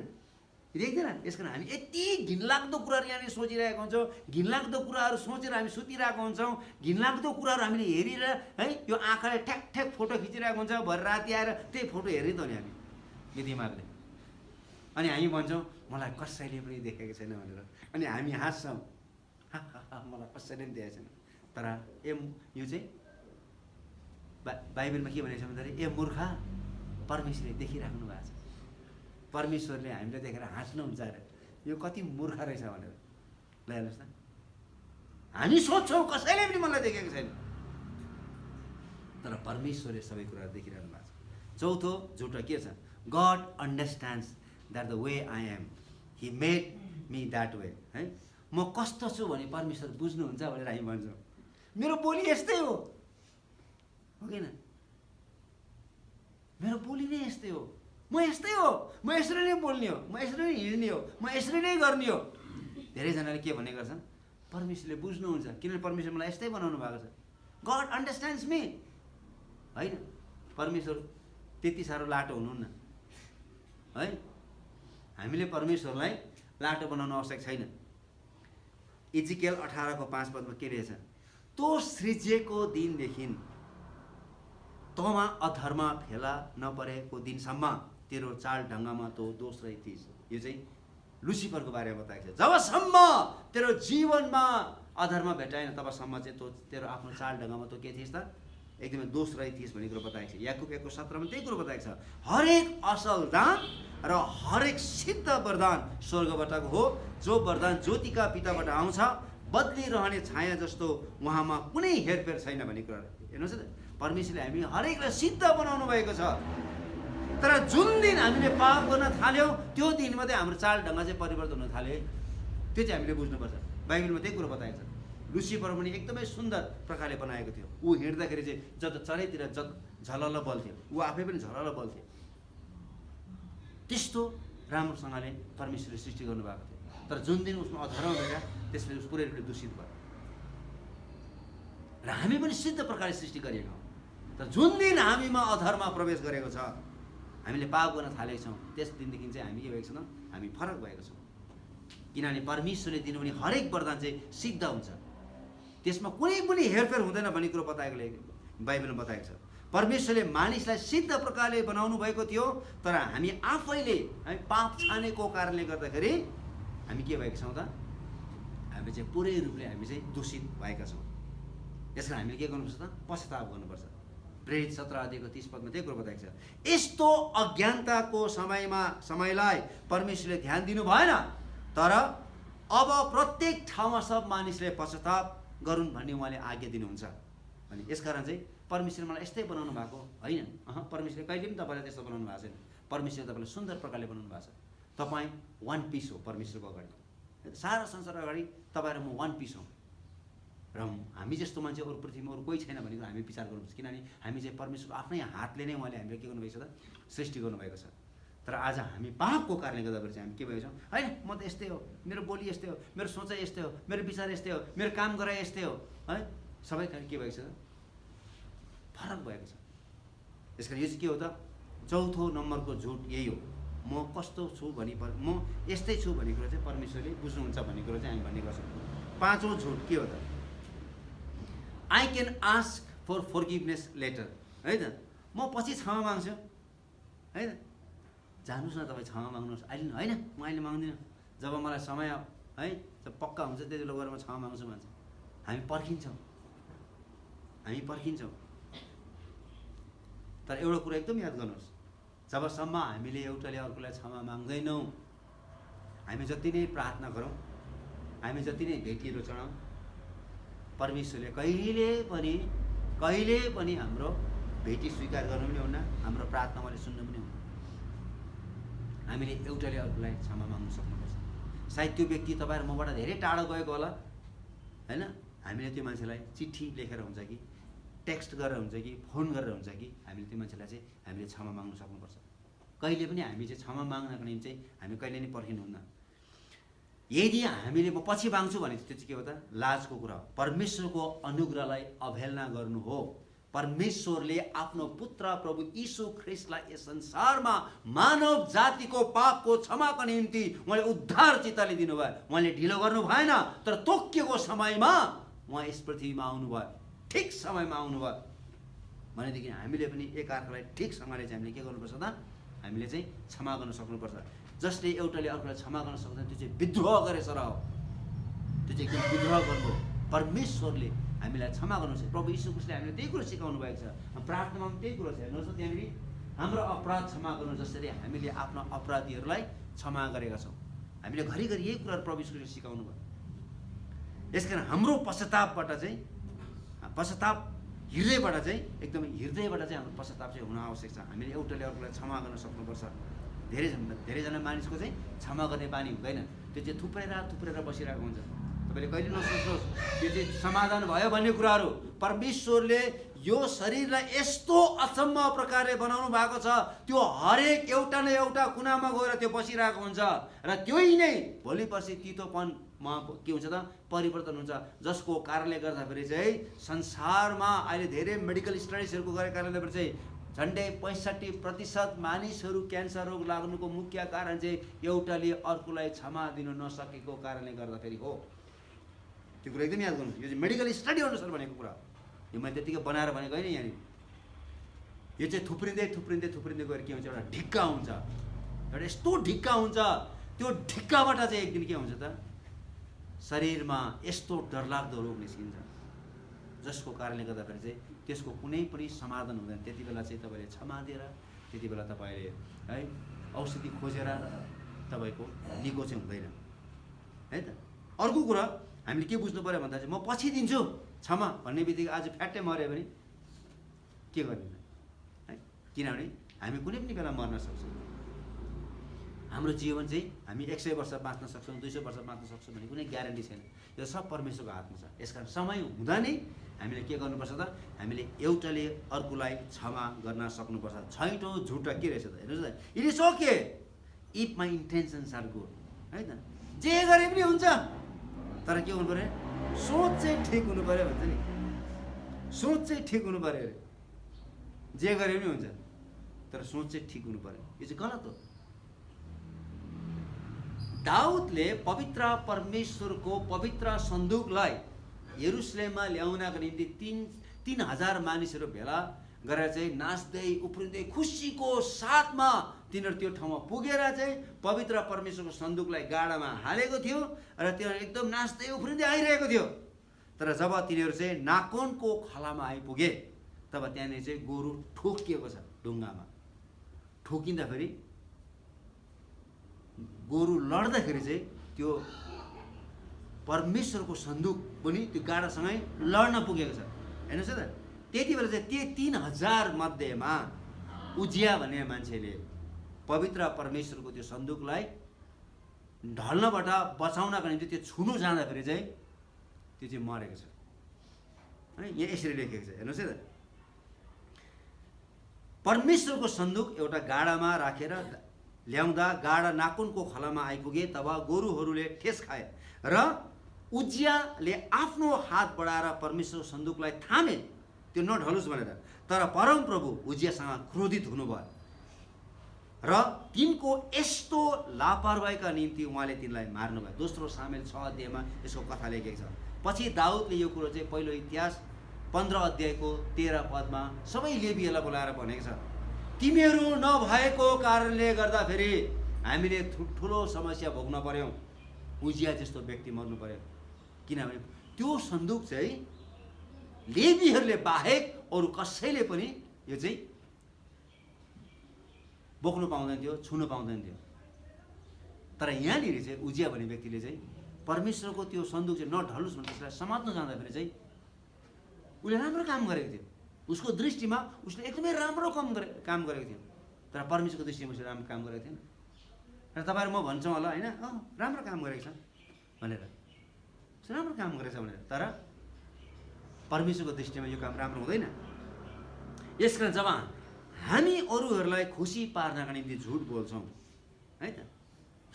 देख्दैन। यस कारण हामी यति घिनलाग्दो कुराहरू यहाँनिर सोचिरहेको हुन्छौँ, घिनलाग्दो कुराहरू सोचेर हामी सुतिरहेको हुन्छौँ, घिनलाग्दो कुराहरू हामीले हेरेर है यो आँखाले ठ्याक ठ्याक फोटो खिचिरहेको हुन्छ। भरे राति आएर त्यही फोटो हेर्ने त हो नि हामी यो दिमागले, अनि हामी भन्छौँ मलाई कसैले पनि देखेको छैन भनेर, अनि हामी हाँस्छौँ मलाई कसैले पनि देखेको छैन। तर यो चाहिँ बाइबलमा के भनेको छ भन्दाखेरि, ए मूर्खा परमेश्वरले देखिराख्नु भएको छ, परमेश्वरले हामीलाई देखेर हाँस्नुहुन्छ अरे, यो कति मूर्ख रहेछ भनेर। ल हेर्नुहोस् न, हामी सोच्छौँ कसैले पनि मलाई देखेको छैन, तर परमेश्वरले सबै कुराहरू देखिरहनु भएको छ। चौथो झुटो के छ, God understands that the way I am, he made me that way है। म कस्तो छु भने परमेश्वर बुझ्नुहुन्छ भनेर हामी भन्छौँ, मेरो बोली यस्तै हो कि न, मेरो बोली नै यस्तै हो, म यस्तै हो, म यसरी नै बोल्ने हो, म यसरी नै हिँड्ने हो, म यसरी नै गर्ने हो। धेरैजनाले के भन्ने गर्छन्, परमेश्वरले बुझ्नुहुन्छ किनभने परमेश्वर मलाई यस्तै बनाउनु भएको छ। गड अन्डरस्ट्यान्ड्स मी होइन, परमेश्वर त्यति साह्रो लाटो हुनुहुन्न है। हामीले परमेश्वरलाई लाटो बनाउनु आवश्यक छैन। इजिकेल 18:5 के रहेछ, तो सृजिएको दिनदेखि तँमा अधर्म फेला नपरेको दिनसम्म तेरो चाल ढङ्गमा तो दोष रही थिइस्। यो चाहिँ लुसिफरको बारेमा बताएको छ, जबसम्म तेरो जीवनमा अधर्म भेटाएन तबसम्म चाहिँ तेरो आफ्नो चाल ढङ्गमा तो के थिइस् त, एकदमै दोष रही थिइस् भन्ने कुरो बताएको छ। याकुब 1:17 त्यही कुरो बताएको छ, हरेक असल दान र हरेक सिद्ध वरदान स्वर्गबाट हो, जो वरदान ज्योतिका पिताबाट आउँछ, बदलिरहने छाया जस्तो उहाँमा कुनै हेरफेर छैन भन्ने कुरा। हेर्नुहोस् त, परमेश्वरले हामी हरेकलाई सिद्ध बनाउनु भएको छ, तर जुन दिन हामीले पाप गर्न थाल्यौँ त्यो दिन मात्रै हाम्रो चाल ढङ्ग चाहिँ परिवर्तन हुन थाल्यो है। त्यो चाहिँ हामीले बुझ्नुपर्छ। बाइबलमा त्यही कुरो बताएको छ। लुसिफर पनि एकदमै सुन्दर प्रकारले बनाएको थियो, ऊ हिँड्दाखेरि चाहिँ जता चारैतिर झलल बल्थ्यो, ऊ आफै पनि झलल बल्थ्यो। त्यस्तो राम्रोसँगले परमेश्वरले सृष्टि गर्नुभएको थियो, तर जुन दिन उसमा अधर्म भेटा त्यसले उस पुरै रूपले दूषित भयो। र हामी पनि सिद्ध प्रकारले सृष्टि गरिएका हौँ, तर जुन दिन हामीमा अधर्म प्रवेश गरेको छ, हामीले पाप गर्न थालेका छौँ, त्यस दिनदेखि चाहिँ हामी के भएको छौँ, हामी फरक भएको छौँ। किनभने परमेश्वरले दिनुहुने हरेक वरदान चाहिँ सिद्ध हुन्छ, त्यसमा कुनै पनि हेरफेर हुँदैन भन्ने कुरो बताएको लेखेको। बाइबलमा बताएको छ। परमेश्वरले मानिसलाई सिद्ध प्रकारले बनाउनु भएको थियो, तर हामी आफैले हामी पाप छानेको कारणले गर्दाखेरि हामी के भएका छौँ त? हामी चाहिँ पुरै रूपले हामी चाहिँ दूषित भएका छौँ। यसकारण हामीले के गर्नुपर्छ त? पश्चाताप गर्नुपर्छ। प्रेरित 17 अध्यायको 30 पदमा त्यही कुरो बताएको छ। यस्तो अज्ञानताको समयलाई परमेश्वरले ध्यान दिनु भएन, तर अब प्रत्येक ठाउँमा सब मानिसले पश्चाताप गरून् भन्ने उहाँले आज्ञा दिनुहुन्छ। अनि यसकारण चाहिँ परमेश्वरले मलाई यस्तै बनाउनु भएको होइन। परमेश्वरले कहिले पनि तपाईँलाई त्यस्तो बनाउनु भएको छैन। परमेश्वरले तपाईँलाई सुन्दर प्रकारले बनाउनु भएको छ। तपाईँ वान पिस हो परमेश्वरको अगाडि। सारा संसार अगाडि तपाईँ र म वान पिस हौँ। र हामी जस्तो मान्छे अरू पृथ्वीमा अरू कोही छैन भनेर हामी विचार गर्नुपर्छ। किनभने हामी चाहिँ परमेश्वरको आफ्नै हातले नै उहाँले हामीलाई के गर्नुभएको छ त? सृष्टि गर्नुभएको छ। तर आज हामी पापको कारणले गर्दाखेरि चाहिँ हामी के भएको छौँ? होइन, म त यस्तै हो, मेरो बोली यस्तै हो, मेरो सोचाइ यस्तै हो, मेरो विचार यस्तै हो, मेरो काम गराइ यस्तै हो, है सबै के भएको छ? फरक भएको छ। यसकारण यो चाहिँ के हो त? चौथो नम्बरको झुट यही हो। म कस्तो छु भनी म यस्तै छु भन्ने कुरो चाहिँ परमेश्वरले बुझ्नुहुन्छ भन्ने कुरो चाहिँ हामी भन्ने गर्छौँ। पाँचौँ झुट के हो त? I can ask for forgiveness later, है त, म पछि क्षमा माग्छु, है त। जानुहोस् न तपाईँ क्षमा माग्नुहोस्, अहिले होइन म अहिले माग्दिनँ, जब मलाई समय है जब पक्का हुन्छ त्यति बेला गएर म क्षमा माग्छु भन्छ। हामी पर्खिन्छौँ, हामी पर्खिन्छौँ। तर एउटा कुरा एकदम याद गर्नुहोस्, जबसम्म हामीले एउटाले अर्कोलाई क्षमा माग्दैनौँ, हामी जति नै प्रार्थना गरौँ, हामी जति नै भेटीहरू चढाउँ, परमेश्वरले कहिले पनि हाम्रो भेटी स्वीकार गर्नु पनि हुन्न, हाम्रो प्रार्थना उहाँले सुन्नु पनि हुन्न। हामीले एउटाले अर्कोलाई क्षमा माग्नु सक्नुपर्छ। सायद त्यो व्यक्ति तपाईँ र मबाट धेरै टाढो गएको होला, होइन, हामीले त्यो मान्छेलाई चिठी लेखेर हुन्छ कि टेक्स्ट गरेर हुन्छ कि फोन गरेर हुन्छ कि हामीले त्यो मान्छेलाई चाहिँ हामीले क्षमा माग्नु सक्नुपर्छ। कहिले पनि हामी चाहिँ क्षमा माग्नको निम्ति चाहिँ हामी कहिले नै पर्खिनुहुन्न। यदि हामीले म पछि माग्छु भने त्यो चाहिँ के हो त? लाजको कुरा हो। परमेश्वरको अनुग्रहलाई अवहेलना गर्नु हो। परमेश्वरले आफ्नो पुत्र प्रभु यीशु ख्रिस्टलाई यस संसारमा मानव जातिको पापको क्षमाको निम्ति उहाँले उद्धार चित्तले दिनुभयो। उहाँले ढिलो गर्नु भएन, तर तोकिएको समयमा उहाँ यस पृथ्वीमा आउनुभयो, ठिक समयमा आउनुभयो। भनेदेखि हामीले पनि एकअर्कालाई ठिकसँगले चाहिँ हामीले के गर्नुपर्छ त? हामीले चाहिँ क्षमा गर्न सक्नुपर्छ। जसले एउटाले अर्कोलाई क्षमा गर्न सक्दैन त्यो चाहिँ विद्रोह गरेछ र हो, त्यो चाहिँ एकदम विद्रोह गर्नु। परमेश्वरले हामीलाई क्षमा गर्नुहुन्छ। प्रभु यीशु ख्रिस्टले हामीले त्यही कुरो सिकाउनु भएको छ। प्रार्थनामा पनि त्यही कुरो छ। हेर्नुहोस् न, त्यहाँनिर हाम्रो अपराध क्षमा गर्नु जसरी हामीले आफ्नो अपराधीहरूलाई क्षमा गरेका छौँ। हामीले घरिघरि यही कुराहरू प्रभु यीशुले सिकाउनु भयो। यसकारण हाम्रो पश्चातापबाट चाहिँ हृदयबाट चाहिँ एकदमै हृदयबाट चाहिँ हाम्रो पश्चाताप चाहिँ हुन आवश्यक छ। हामीले एउटाले अर्कोलाई क्षमा गर्न सक्नुपर्छ। धेरैजना मानिसको चाहिँ क्षमा गर्ने बानी हुँदैन, त्यो चाहिँ थुप्रेर बसिरहेको हुन्छ। तपाईँले कहिले नसोच्नुहोस् त्यो चाहिँ समाधान भयो भन्ने कुराहरू। परमेश्वरले यो शरीरलाई यस्तो अचम्म प्रकारले बनाउनु भएको छ, त्यो हरेक एउटा न एउटा कुनामा गएर त्यो बसिरहेको हुन्छ र त्यही नै भोलि पर्सि तितोपनमा के हुन्छ त? परिवर्तन हुन्छ। जसको कारणले गर्दाखेरि चाहिँ संसारमा अहिले धेरै मेडिकल स्टडिजहरूको गरेको कारणले गर्दा चाहिँ झन्डै 65% मानिसहरू क्यान्सर रोग लाग्नुको मुख्य कारण चाहिँ एउटाले अर्कोलाई क्षमा दिन नसकेको कारणले गर्दाखेरि हो। त्यो कुरा एकदम याद गर्नुहोस्। यो चाहिँ मेडिकल स्टडी अनुसार भनेको कुरा हो। यो मैले त्यतिकै बनाएर भनेको होइन। यहाँनिर यो चाहिँ थुप्रिँदै गएर के हुन्छ? एउटा ढिक्का हुन्छ, एउटा यस्तो ढिक्का हुन्छ। त्यो ढिक्काबाट चाहिँ एक दिन के हुन्छ त? शरीरमा यस्तो डरलाग्दो रोग निस्किन्छ, जसको कारणले गर्दाखेरि चाहिँ त्यसको कुनै पनि समाधान हुँदैन। त्यति बेला चाहिँ तपाईँले क्षमा दिएर, त्यति बेला तपाईँले है औषधि खोजेर तपाईँको निको चाहिँ हुँदैन, है त। अर्को कुरा हामीले के बुझ्नु पऱ्यो भन्दा चाहिँ म पछि दिन्छु क्षमा भन्ने बित्तिकै आज फ्याट्टै मऱ्यो भने के गर्ने है? किनभने हामी कुनै पनि बेला मर्न सक्छौँ। हाम्रो जीवन चाहिँ हामी 100 वर्ष बाँच्न सक्छौँ, 200 वर्ष बाँच्न सक्छौँ भन्ने कुनै ग्यारेन्टी छैन। यो सब परमेश्वरको हातमा छ। यसकारण समय हुँदा नै हामीले के गर्नुपर्छ त? हामीले एउटाले अर्कोलाई क्षमा गर्न सक्नुपर्छ। छैटौँ झुट के रहेछ त? हेर्नुहोस् न, it is okay if my intentions are good, है त। जे गरे पनि हुन्छ, तर के हुनु पऱ्यो? सोच चाहिँ ठिक हुनु पऱ्यो भन्छ नि। सोच चाहिँ ठिक हुनु पऱ्यो अरे। जे गरे पनि हुन्छ, तर सोच चाहिँ ठिक हुनु पऱ्यो। यो चाहिँ गलत हो। दाउदले पवित्र परमेश्वरको पवित्र सन्दुकलाई यरुसलेममा ल्याउनका निम्ति 3000 मानिसहरू भेला गरेर चाहिँ नाच्दै उफ्रिँदै खुसीको साथमा तिनीहरू त्यो ठाउँमा पुगेर चाहिँ पवित्र परमेश्वरको सन्दुकलाई गाडामा हालेको थियो र तिनीहरू एकदम नाच्दै उफ्रिँदै आइरहेको थियो। तर जब तिनीहरू चाहिँ नाकोनको खलामा आइपुगे तब त्यहाँनिर चाहिँ गोरु ठोकिएको छ ढुङ्गामा। ठोकिँदाखेरि गोरु लड्दाखेरि चाहिँ त्यो परमेश्वरको सन्दुक पनि त्यो गाडासँगै लड्न पुगेको छ। हेर्नुहोस् त, त्यति बेला चाहिँ त्यो 3000 मध्येमा उजिया भन्ने मान्छेले पवित्र परमेश्वरको त्यो सन्दुकलाई ढल्नबाट बचाउनका निम्ति त्यो छुनु जाँदाखेरि चाहिँ त्यो चाहिँ मरेको छ है। यहाँ यसरी लेखेको छ, हेर्नुहोस् है त, परमेश्वरको सन्दुक एउटा गाडामा राखेर ल्याउँदा गाडा नाकुनको खलामा आइपुगे तब गोरुहरूले ठेस खाए र उजियाले आफ्नो हात बढाएर परमेश्वरको सन्दुकलाई थामे त्यो नढलोस् भनेर। तर परमप्रभु उजियासँग क्रोधित हुनुभयो र तिनको यस्तो लापरवाहीका निम्ति उहाँले तिनलाई मार्नुभयो। दोस्रो सामेल 6 अध्यायमा यसको कथा लेखेको छ। पछि दाउदले यो कुरो चाहिँ पहिलो इतिहास 15 अध्यायको 13 पदमा सबै लेवीहरूलाई बोलाएर भनेको छ, तिमीहरू नभएको कारणले गर्दाखेरि हामीले ठुलो समस्या भोग्न पर्यो, उजिया जस्तो व्यक्ति मर्नु पर्यो। किनभने त्यो सन्दुक चाहिँ लेवीहरूले बाहेक अरू कसैले पनि यो चाहिँ बोक्नु पाउँदैन थियो, छुनु पाउँदैन थियो। तर यहाँनिर चाहिँ उजिया भन्ने व्यक्तिले चाहिँ परमेश्वरको त्यो सन्दुक चाहिँ नढलोस् भनेर त्यसलाई समात्न जाँदाखेरि चाहिँ उसले राम्रो काम गरेको थियो। उसको दृष्टिमा उसले एकदमै राम्रो काम गरेको थियो। तर परमेश्वरको दृष्टिमा उसले राम्रो काम गरेको थिएन। र तपाईँहरू म भन्छौँ होला होइन, राम्रो काम गरेको छ भनेर, राम्रो काम गरेछ भनेर, तर परमेश्वरको दृष्टिमा यो काम राम्रो हुँदैन। यसकारण जब हामी अरूहरूलाई खुसी पार्नका निम्ति झुट बोल्छौँ है त,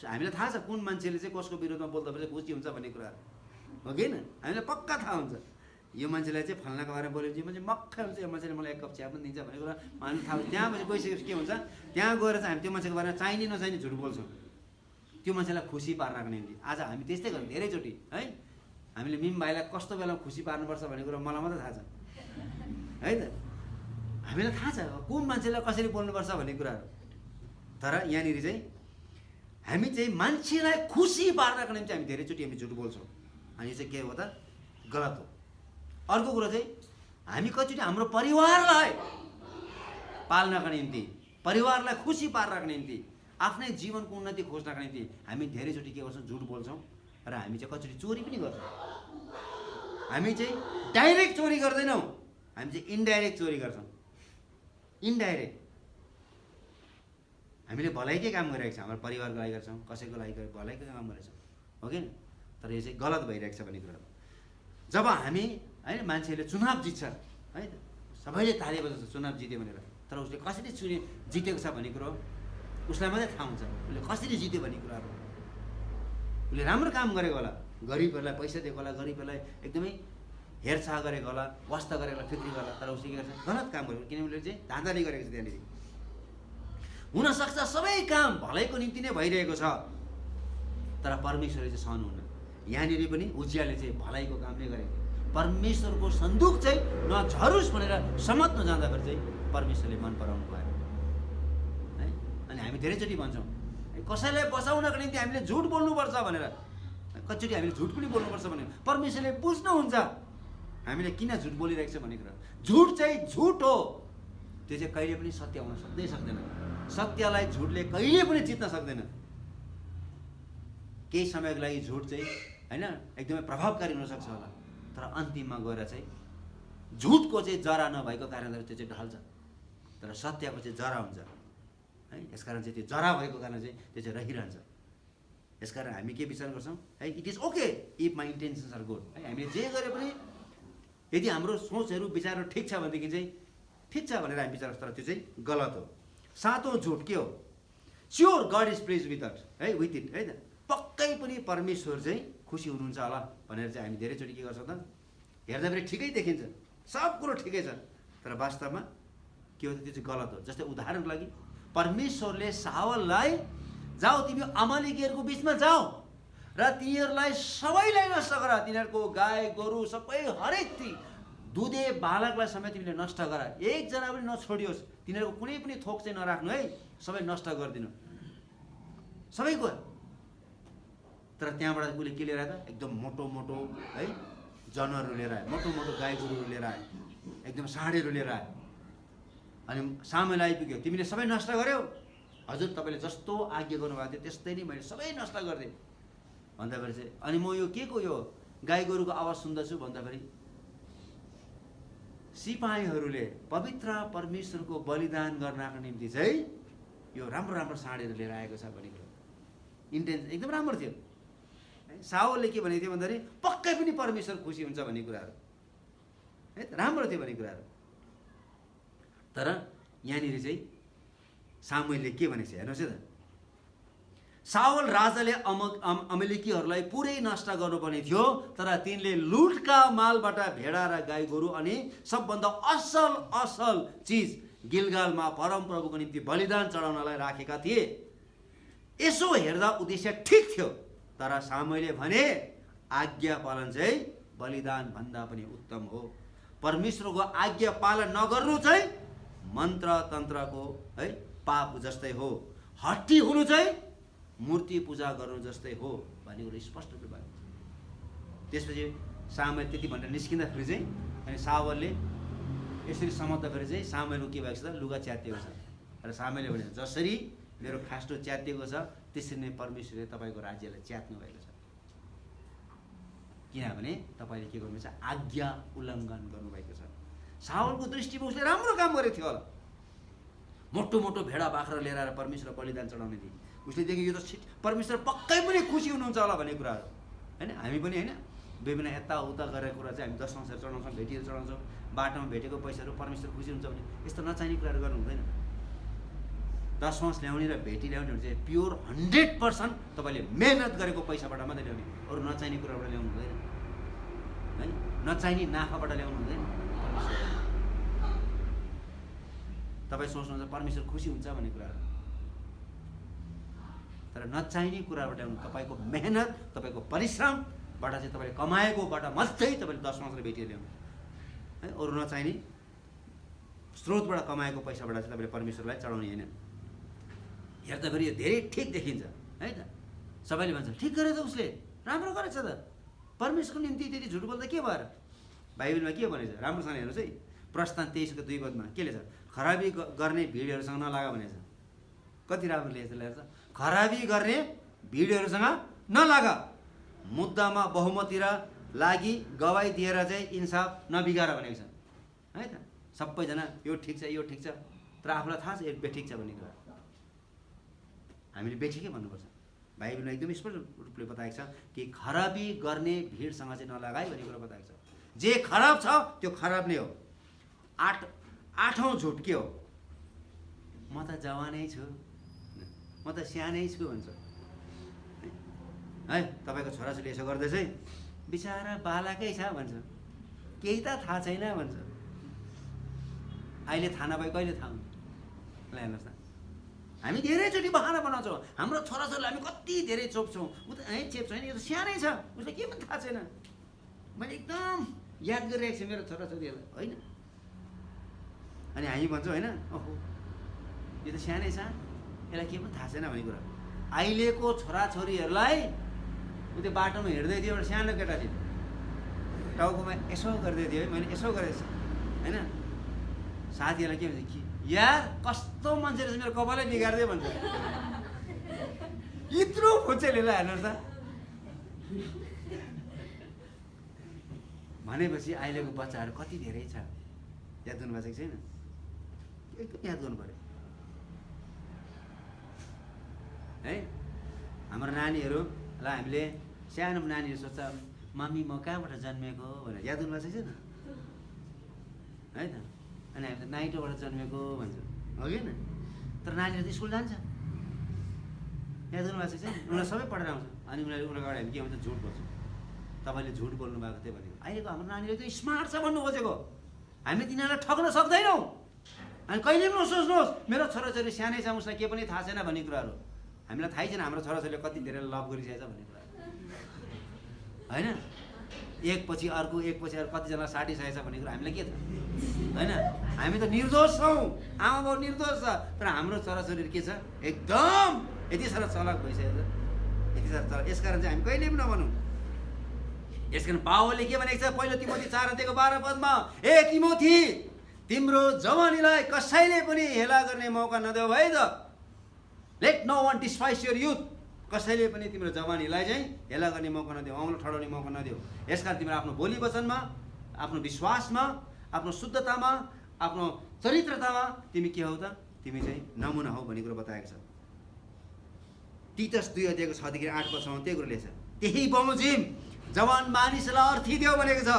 हामीलाई थाहा छ कुन मान्छेले चाहिँ कसको विरोधमा बोल्दा पनि खुसी हुन्छ भन्ने कुराहरू हो कि होइन, हामीलाई पक्का थाहा हुन्छ। यो मान्छेलाई चाहिँ फल्नाको बारेमा बोल्यो भने चाहिँ मक्खै हुन्छ, यो मान्छेले मलाई 1 कप चिया पनि दिन्छ भन्ने कुरा हामीलाई थाहा हुन्छ। त्यहाँ गइसकेपछि के हुन्छ, त्यहाँ गएर चाहिँ हामी त्यो मान्छेको बारेमा चाहिने नचाहिने झुट बोल्छौँ त्यो मान्छेलाई खुसी पार्नको निम्ति। आज हामी त्यस्तै गर्छौँ धेरैचोटि है। हामीले मिम भाइलाई कस्तो बेलामा खुसी पार्नुपर्छ भन्ने कुरा मलाई मात्रै थाहा छ है त। हामीलाई थाहा छ कुन मान्छेलाई कसरी बोल्नुपर्छ भन्ने कुराहरू। तर यहाँनिर चाहिँ हामी चाहिँ मान्छेलाई खुसी पार्नको निम्ति हामी धेरैचोटि हामी झुट बोल्छौँ अनि यो चाहिँ के हो त, गलत हो। अर्को कुरो चाहिँ हामी कतिचोटि हाम्रो परिवारलाई पाल्नका निम्ति, परिवारलाई खुसी पार्नका निम्ति, आफ्नै जीवनको उन्नति खोज्नका निम्ति हामी धेरैचोटि के गर्छौँ, झुट बोल्छौँ। र हामी चाहिँ कतिचोटि चोरी पनि गर्छौँ। हामी चाहिँ डाइरेक्ट चोरी गर्दैनौँ, हामी चाहिँ इन्डाइरेक्ट चोरी गर्छौँ। इन्डाइरेक्ट हामीले भलाइकै काम गरिरहेको छ, हाम्रो परिवारको लागि गर्छौँ, कसैको लागि भलाइकै काम गरेछौँ हो कि। तर यो चाहिँ गलत भइरहेको छ भन्ने कुरा। जब हामी होइन मान्छेले चुनाव जित्छ है, सबैले ताली बजाउँछ चुनाव जित्यो भनेर, तर उसले कसरी जितेको छ भन्ने कुरो उसलाई मात्रै थाहा हुन्छ। उसले कसरी जित्यो भन्ने कुराहरू, उसले राम्रो काम गरेको होला, गरिबहरूलाई पैसा दिएको होला, गरिबहरूलाई एकदमै हेरचाह गरेको होला, वास्ता गरेको होला, फिक्री होला, तर उसले के गर्छ, गलत काम गरेको, किनभने उसले चाहिँ धाँधली गरेको छ। त्यहाँनिर हुनसक्छ सबै काम भलाइको निम्ति नै भइरहेको छ, तर परमेश्वरले चाहिँ सहनुहुन्न। यहाँनिर पनि उजियाले चाहिँ भलाइको काम नै गरेको थियो। परमेश्वरको सन्दुक चाहिँ नझरोस् भनेर समात्न जाँदाखेरि चाहिँ परमेश्वरले मन पराउनु भएन है। अनि हामी धेरैचोटि भन्छौँ कसैलाई बचाउनको निम्ति हामीले झुट बोल्नुपर्छ भनेर, कतिचोटि हामीले झुट पनि बोल्नुपर्छ भनेर परमेश्वरले बुझ्नुहुन्छ हामीले किन झुट बोलिरहेको छ भन्ने कुरा। झुट चाहिँ झुट हो, त्यो चाहिँ कहिले पनि सत्य हुन सक्दैन। सत्यलाई झुटले कहिले पनि जित्न सक्दैन। केही समयको लागि झुट चाहिँ होइन एकदमै प्रभावकारी हुनसक्छ होला, तर अन्तिममा गएर चाहिँ झुटको चाहिँ जरा नभएको कारणले त्यो चाहिँ ढल्छ, तर सत्यको चाहिँ जरा हुन्छ है। यसकारण चाहिँ त्यो जरा भएको कारण चाहिँ त्यो चाहिँ रहिरहन्छ। यसकारण हामी के विचार गर्छौँ है, it is okay if my intentions are good है। हामीले जे गरे पनि यदि हाम्रो सोचहरू विचारहरू ठिक छ भनेदेखि चाहिँ ठिक छ भनेर हामी विचार गर्छ, तर त्यो चाहिँ गलत हो। सातौँ झुट के हो, sure God is pleased with us है, विथ इट है त, पक्कै पनि परमेश्वर चाहिँ खुसी हुनुहुन्छ होला भनेर चाहिँ हामी धेरैचोटि के गर्छौँ त, हेर्दाखेरि ठिकै देखिन्छ, सब कुरो ठिकै छ, तर वास्तवमा के हो त त्यो चाहिँ गलत हो। जस्तै उदाहरणको लागि परमेश्वरले सावललाई जाऊ तिमी अमालेकीहरूको बिचमा जाऊ र तिनीहरूलाई सबैलाई नष्ट गर, तिनीहरूको गाई गोरु सबै हरेक दुधे बालकलाई समेत तिमीले नष्ट गर, एकजना पनि नछोडियोस्, तिनीहरूको कुनै पनि थोक चाहिँ नराख्नु है, सबै नष्ट गरिदिनु सबैको। तर त्यहाँबाट उसले के लिएर आयो त? एकदम मोटो मोटो है जनावरहरू लिएर आयो, मोटो मोटो गाई गोरुहरू लिएर आयो, एकदम साँढेहरू लिएर आयो। अनि सामुएल आइपुग्यो, तिमीले सबै नष्ट गर्यौ, हजुर तपाईँले जस्तो आज्ञा गर्नुभएको थियो त्यस्तै नै मैले सबै नष्ट गरिदिएँ भन्दाखेरि चाहिँ, अनि म यो के को यो गाई गोरुको आवाज सुन्दछु भन्दाखेरि सिपाहीहरूले पवित्र परमेश्वरको बलिदान गर्नको निम्ति चाहिँ यो राम्रो राम्रो साँढेहरू लिएर आएको छ भन्ने कुरो इन्टेन्स एकदम राम्रो थियो। साउलले के भनेको थियो भन्दाखेरि पक्कै पनि परमेश्वर खुसी हुन्छ भन्ने कुराहरू है, राम्रो थियो भन्ने कुराहरू। तर यहाँनिर चाहिँ सामुएलले के भनेको छ हेर्नुहोस् है त, साउल राजाले अमेलेकीहरूलाई पुरै नष्ट गर्नुपर्ने थियो, तर तिनले लुटका मालबाट भेडा र गाई गोरु अनि सबभन्दा असल असल चिज गिलगालमा परमप्रभुको निम्ति बलिदान चढाउनलाई राखेका थिए। यसो हेर्दा उद्देश्य ठिक थियो, तर सामुएलले भने आज्ञा पालन चाहिँ बलिदान भन्दा पनि उत्तम हो। परमेश्वरको आज्ञा पालन नगर्नु चाहिँ मन्त्र तन्त्रको है पाप जस्तै हो, हट्टी हुनु चाहिँ मूर्ति पूजा गर्नु जस्तै हो भन्ने कुरो स्पष्ट रूपले भयो। त्यसपछि सामुएल त्यति भनेर निस्किँदाखेरि चाहिँ अनि साउलले यसरी समात्दाखेरि चाहिँ सामुएलको के भएको छ त? लुगा च्यातिएको छ। र सामुएलले भने जसरी मेरो खास्टो च्यातिएको छ त्यसरी नै परमेश्वरले तपाईँको राज्यलाई च्यात्नु भएको छ, किनभने तपाईँले के गर्नुहुन्छ? आज्ञा उल्लङ्घन गर्नुभएको छ। साउलको दृष्टिमा उसले राम्रो काम गरेको थियो होला, मोटो मोटो भेडा बाख्रा लिएर आएर परमेश्वर बलिदान चढाउने थिए। उसले देख्यो यो त परमेश्वर पक्कै पनि खुसी हुनुहुन्छ होला भन्ने कुराहरू होइन। हामी पनि होइन विभिन्न यताउता गरेको कुरा चाहिँ हामी दशमांशहरू चढाउँछौँ, भेटीहरू चढाउँछौँ, बाटोमा भेटेको पैसाहरू परमेश्वर खुसी हुन्छ भने यस्तो नचाहिने कुराहरू गर्नु हुँदैन। दशमांश ल्याउने र भेटी ल्याउने चाहिँ प्योर 100% तपाईँले मेहनत गरेको पैसाबाट मात्रै ल्याउने, अरू नचाहिने कुराबाट ल्याउनु हुँदैन है, नचाहिने नाफाबाट ल्याउनु हुँदैन। तपाईँ सोच्नुहुन्छ परमेश्वर खुसी हुन्छ भन्ने कुराहरू, तर नचाहिने कुराबाट ल्याउनु, तपाईँको मेहनत तपाईँको परिश्रमबाट चाहिँ तपाईँले कमाएकोबाट मात्रै तपाईँले दशमांश र भेटी ल्याउनु है, अरू नचाहिने स्रोतबाट कमाएको पैसाबाट चाहिँ तपाईँले परमेश्वरलाई चढाउने होइन। हेर्दाखेरि यो धेरै ठिक देखिन्छ है त। सबैले भन्छ ठिक गरेछ उसले, राम्रो गरेछ त, परमेश्वरको निम्ति त्यति झुट बोल्दा के भएर? बाइबलमा के भनेछ राम्रोसँग हेर्नुहोस् है, प्रस्थान 23को 2 पदमा के लेख्छ? खराबी गर्ने भिडहरूसँग नलागा भनेछ। कति राम्रो लेखेछ हेर्छ, खराबी गर्ने भिडहरूसँग नलागा, मुद्दामा बहुमती र लागि गवाई दिएर चाहिँ इन्साफ नबिगार भनेको छ है त। सबैजना यो ठिक छ यो ठिक छ, तर आफूलाई थाहा छ यो बेठिक छ भन्ने कुरा हामीले बेठिकै भन्नुपर्छ। बाइबलमा एकदम स्पष्ट रूपले बताएको छ कि खराबी गर्ने भिडसँग चाहिँ नलागाई भन्ने कुरा बताएको छ। जे खराब छ त्यो खराब नै हो। आठौँ झुट के हो? म त जवानै छु, म त सानै छु भन्छ है। तपाईँको छोराछोरी यसो गर्दैछ है, बिचारा बालकै छ भन्छ, केही त थाहा छैन भन्छ। अहिले थाहा नभए कहिले थाहा हुन्छ? ल हेर्नुहोस् न, हामी धेरैचोटि बहाना बनाउँछौँ, हाम्रो छोराछोरीलाई हामी कति धेरै चोप्छौँ, ऊ त चेप्छ होइन, यो त सानै छ, उसलाई के पनि थाहा छैन। मैले एकदम याद गरिरहेको छु मेरो छोराछोरीहरूलाई होइन। अनि हामी भन्छौँ होइन, ओहो यो त सानै छ, यसलाई के पनि थाहा छैन भन्ने कुरा। अहिलेको छोराछोरीहरूलाई ऊ त्यो बाटोमा हिँड्दै थियो, एउटा सानो केटा थियो, टाउकोमा यसो गर्दै थियो है, मैले यसो गरेको होइन। साथीहरूलाई के भन्छ कि यार कस्तो मान्छेले मेरो कपालै बिगारिदियो भन्छ। यत्रो फुच्चेले ल हेर्नुहोस् त। भनेपछि अहिलेको बच्चाहरू कति धेरै छ याद गर्नुभएको छ कि छैन? एकदम याद गर्नु पऱ्यो है। हाम्रो नानीहरूलाई हामीले सानो नानीहरू सोध्छ मम्मी म कहाँबाट जन्मेको भनेर, याद गर्नुभएको छ कि छैन है त? अनि हामी त नाइटोबाट जन्मेको भन्छ हो कि होइन? तर नानीहरू त स्कुल जान्छ, याद गर्नुभएको छ कि छैन? उनीहरूलाई सबै पढेर आउँछ, अनि उनीहरूको अगाडि हामी के भन्छ? झुट बोल्छौँ। तपाईँले झुट बोल्नु भएको थियो भनेको। अहिलेको हाम्रो नानीहरू एकदम स्मार्ट छ भन्नु खोजेको, हामी तिनीहरूलाई ठग्न सक्दैनौँ। अनि कहिले पनि नसोच्नुहोस् मेरो छोराछोरी सानै छ उसलाई के पनि थाहा छैन भन्ने कुराहरू। हामीलाई थाहै छैन हाम्रो छोराछोरीले कति धेरै लभ गरिसकेछ भन्ने कुरा होइन। एकपछि अर्को कतिजना साटिसकेको छ भन्ने कुरो हामीलाई के थाहा होइन? हामी त निर्दोष छौँ, आमा बाउ निर्दोष छ, तर हाम्रो छोराछोरीहरू के छ एकदम यति साह्रो चलाक भइसकेको छ, यति साह्रो चलाक। यसकारण चाहिँ हामी कहिले पनि नभनौँ। यसकारण पावलले के भनेको छ पहिलो तिमोथी 4:12 ए तिमोथी, तिम्रो जवानीलाई कसैले पनि हेला गर्ने मौका नदेऊ है त। Let no one despise your youth. कसैले पनि तिम्रो जवानीलाई चाहिँ हेला गर्ने मौका नदेऊ, औँलो ठडाउने मौका नदेऊ। यसकारण तिम्रो आफ्नो बोली वचनमा, आफ्नो विश्वासमा, आफ्नो शुद्धतामा, आफ्नो चरित्रतामा तिमी के हौ त? तिमी चाहिँ नमुना हौ भन्ने कुरो बताएको छ। तीतस 2:6-8 त्यही कुरो लेख्छ। त्यही बमोजिम जवान मानिसलाई अर्थी देऊ भनेको छ।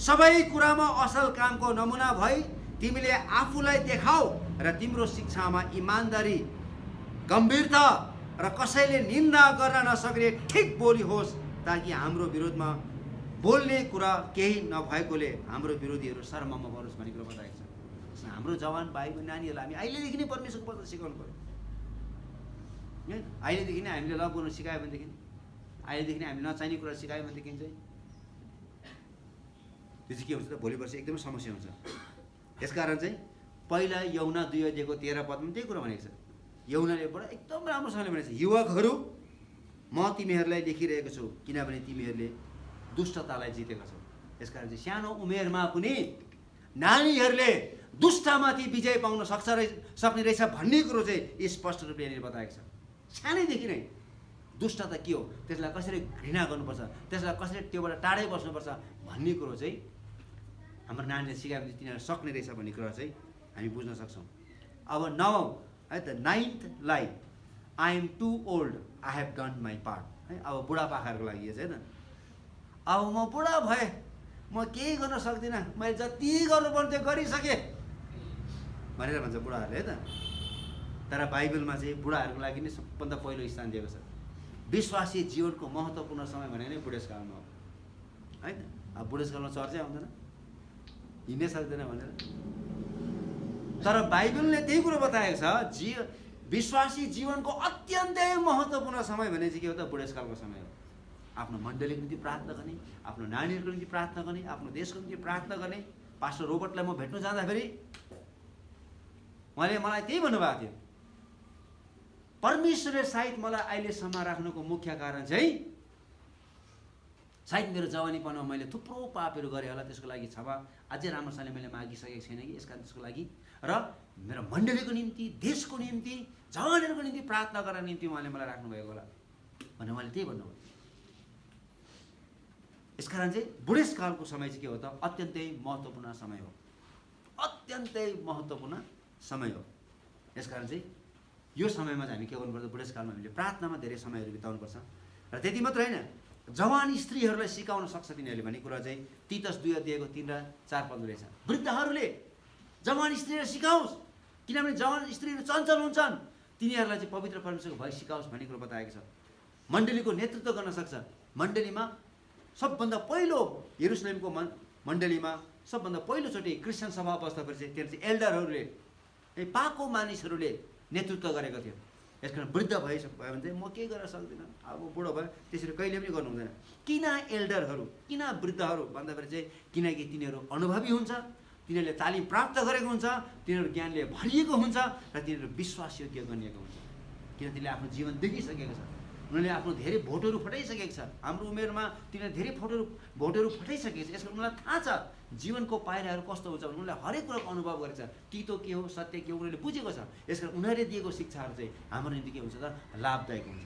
सबै कुरामा असल कामको नमुना भई तिमीले आफूलाई देखाऊ र तिम्रो शिक्षामा इमानदारी, गम्भीरता र कसैले निन्दा गर्न नसक्ने ठिक बोली होस्, ताकि हाम्रो विरोधमा बोल्ने कुरा केही नभएकोले हाम्रो विरोधीहरू शर्ममा परोस् भन्ने कुरो बताएको छ। हाम्रो जवान भाइ नानीहरूलाई हामी अहिलेदेखि नै परमेश्वरको वचन सिकाउनु पर्यो। अहिलेदेखि नै हामीले लभ गर्नु सिकायो भनेदेखि, अहिलेदेखि नै हामीले नचाहिने कुरा सिकायो भनेदेखि चाहिँ त्यो चाहिँ के हुन्छ त? भोलि पर्सि एकदमै समस्या हुन्छ। यसकारण चाहिँ पहिला यौना 2:13 त्यही कुरा भनेको छ। यौनाले एकदम राम्रोसँगले भनेको छ, युवकहरू म तिमीहरूलाई लेखिरहेको छु किनभने तिमीहरूले दुष्टतालाई जितेका छौ। यसकारण चाहिँ सानो उमेरमा पनि नानीहरूले दुष्टमाथि विजय पाउन सक्ने रहेछ भन्ने कुरो चाहिँ स्पष्ट रूपले यहाँनिर बताएको छ। सानैदेखि नै दुष्टता के हो, त्यसलाई कसरी घृणा गर्नुपर्छ, त्यसलाई कसरी त्योबाट टाढै बस्नुपर्छ भन्ने कुरो चाहिँ हाम्रो नानीले सिकायो भने तिनीहरू सक्ने रहेछ भन्ने कुरा चाहिँ हामी बुझ्न सक्छौँ। अब 9 है त 9th line, I am too old, I have done my part है। अब बुढापाकाहरूको लागि चाहिँ होइन, अब म बुढा भएँ, म केही गर्न सक्दिनँ, मैले जति गर्नुपर्ने त्यो गरिसकेँ भनेर भन्छ बुढाहरूले है त। तर बाइबलमा चाहिँ बुढाहरूको लागि नै सबभन्दा पहिलो स्थान दिएको छ। विश्वासी जीवनको महत्त्वपूर्ण समय भने नै बुढेसकालमा हो है त। अब बुढेसकालमा चर्चा हुँदैन, हिँड्नै सक्दैन भनेर, तर बाइबलले त्यही कुरो बताएको छ। विश्वासी जीवनको अत्यन्तै महत्त्वपूर्ण समय भने चाहिँ के हो त? बुढेसकालको समय हो। आफ्नो मण्डलीको निम्ति प्रार्थना गर्ने, आफ्नो नानीहरूको निम्ति प्रार्थना गर्ने, आफ्नो देशको निम्ति प्रार्थना गर्ने। पास्टर रोबर्टलाई म भेट्न जाँदाखेरि उहाँले मलाई त्यही भन्नुभएको थियो, परमेश्वरले सायद मलाई अहिलेसम्म राख्नुको मुख्य कारण चाहिँ सायद मेरो जवानीपनमा मैले थुप्रो पापहरू गरेँ होला, त्यसको लागि क्षमा अझै राम्रोसँगले मैले मागिसकेको छैन कि, यसकारण त्यसको लागि र मेरो मण्डलीको निम्ति, देशको निम्ति, जवानहरूको निम्ति प्रार्थना गर्न निम्ति उहाँले मलाई राख्नुभएको होला भनेर उहाँले त्यही भन्नुभयो। यसकारण चाहिँ बुढेसकालको समय चाहिँ के हो त? अत्यन्तै महत्त्वपूर्ण समय हो, अत्यन्तै महत्त्वपूर्ण समय हो। यसकारण चाहिँ यो समयमा चाहिँ हामी के गर्नुपर्छ? बुढेसकालमा हामीले प्रार्थनामा धेरै समयहरू बिताउनुपर्छ। र त्यति मात्र होइन, जवान स्त्रीहरूलाई सिकाउन सक्छ तिनीहरूले भन्ने कुरा चाहिँ तीतस 2:3-4 रहेछ। वृद्धहरूले जवान स्त्रीहरू सिकाओस्, किनभने जवान स्त्रीहरू चञ्चल हुन्छन्, तिनीहरूलाई चाहिँ पवित्र परमेश्वरको भय सिकाओस् भन्ने कुरो बताएको छ। मण्डलीको नेतृत्व गर्न सक्छ। मण्डलीमा सबभन्दा पहिलो यरुसलेमको मण्डलीमा सबभन्दा पहिलोचोटि क्रिस्चियन सभा बस्दाखेरि चाहिँ त्यहाँ चाहिँ एल्डरहरूले, पाको मानिसहरूले नेतृत्व गरेको थियो। यसकारण वृद्ध भइसक्यो भने चाहिँ म केही गर्न सक्दिनँ, अब बुढो भयो, त्यसरी कहिले पनि गर्नु हुँदैन। किन एल्डरहरू, किन वृद्धहरू भन्दाखेरि चाहिँ किनकि तिनीहरू अनुभवी हुन्छ, तिनीहरूले तालिम प्राप्त गरेको हुन्छ, तिनीहरू ज्ञानले भरिएको हुन्छ र तिनीहरू विश्वासयोग्य गनिएको हुन्छ। किन तिनीहरूले आफ्नो जीवन देखिसकेको छ, उनीहरूले आफ्नो धेरै भोटहरू फटाइसकेको छ। हाम्रो उमेरमा तिनीहरूले धेरै भोटहरू फटाइसकेको छ। यसको उनीहरूलाई थाहा छ जीवनको पाइलाहरू कस्तो हुन्छ भने, उनीहरूले हरेक कुराको अनुभव गरेको छ, तितो के हो, सत्य के हो उनीहरूले बुझेको छ। यसकारण उनीहरूले दिएको शिक्षाहरू चाहिँ हाम्रो निम्ति के हुन्छ त? लाभदायक हुन्छ।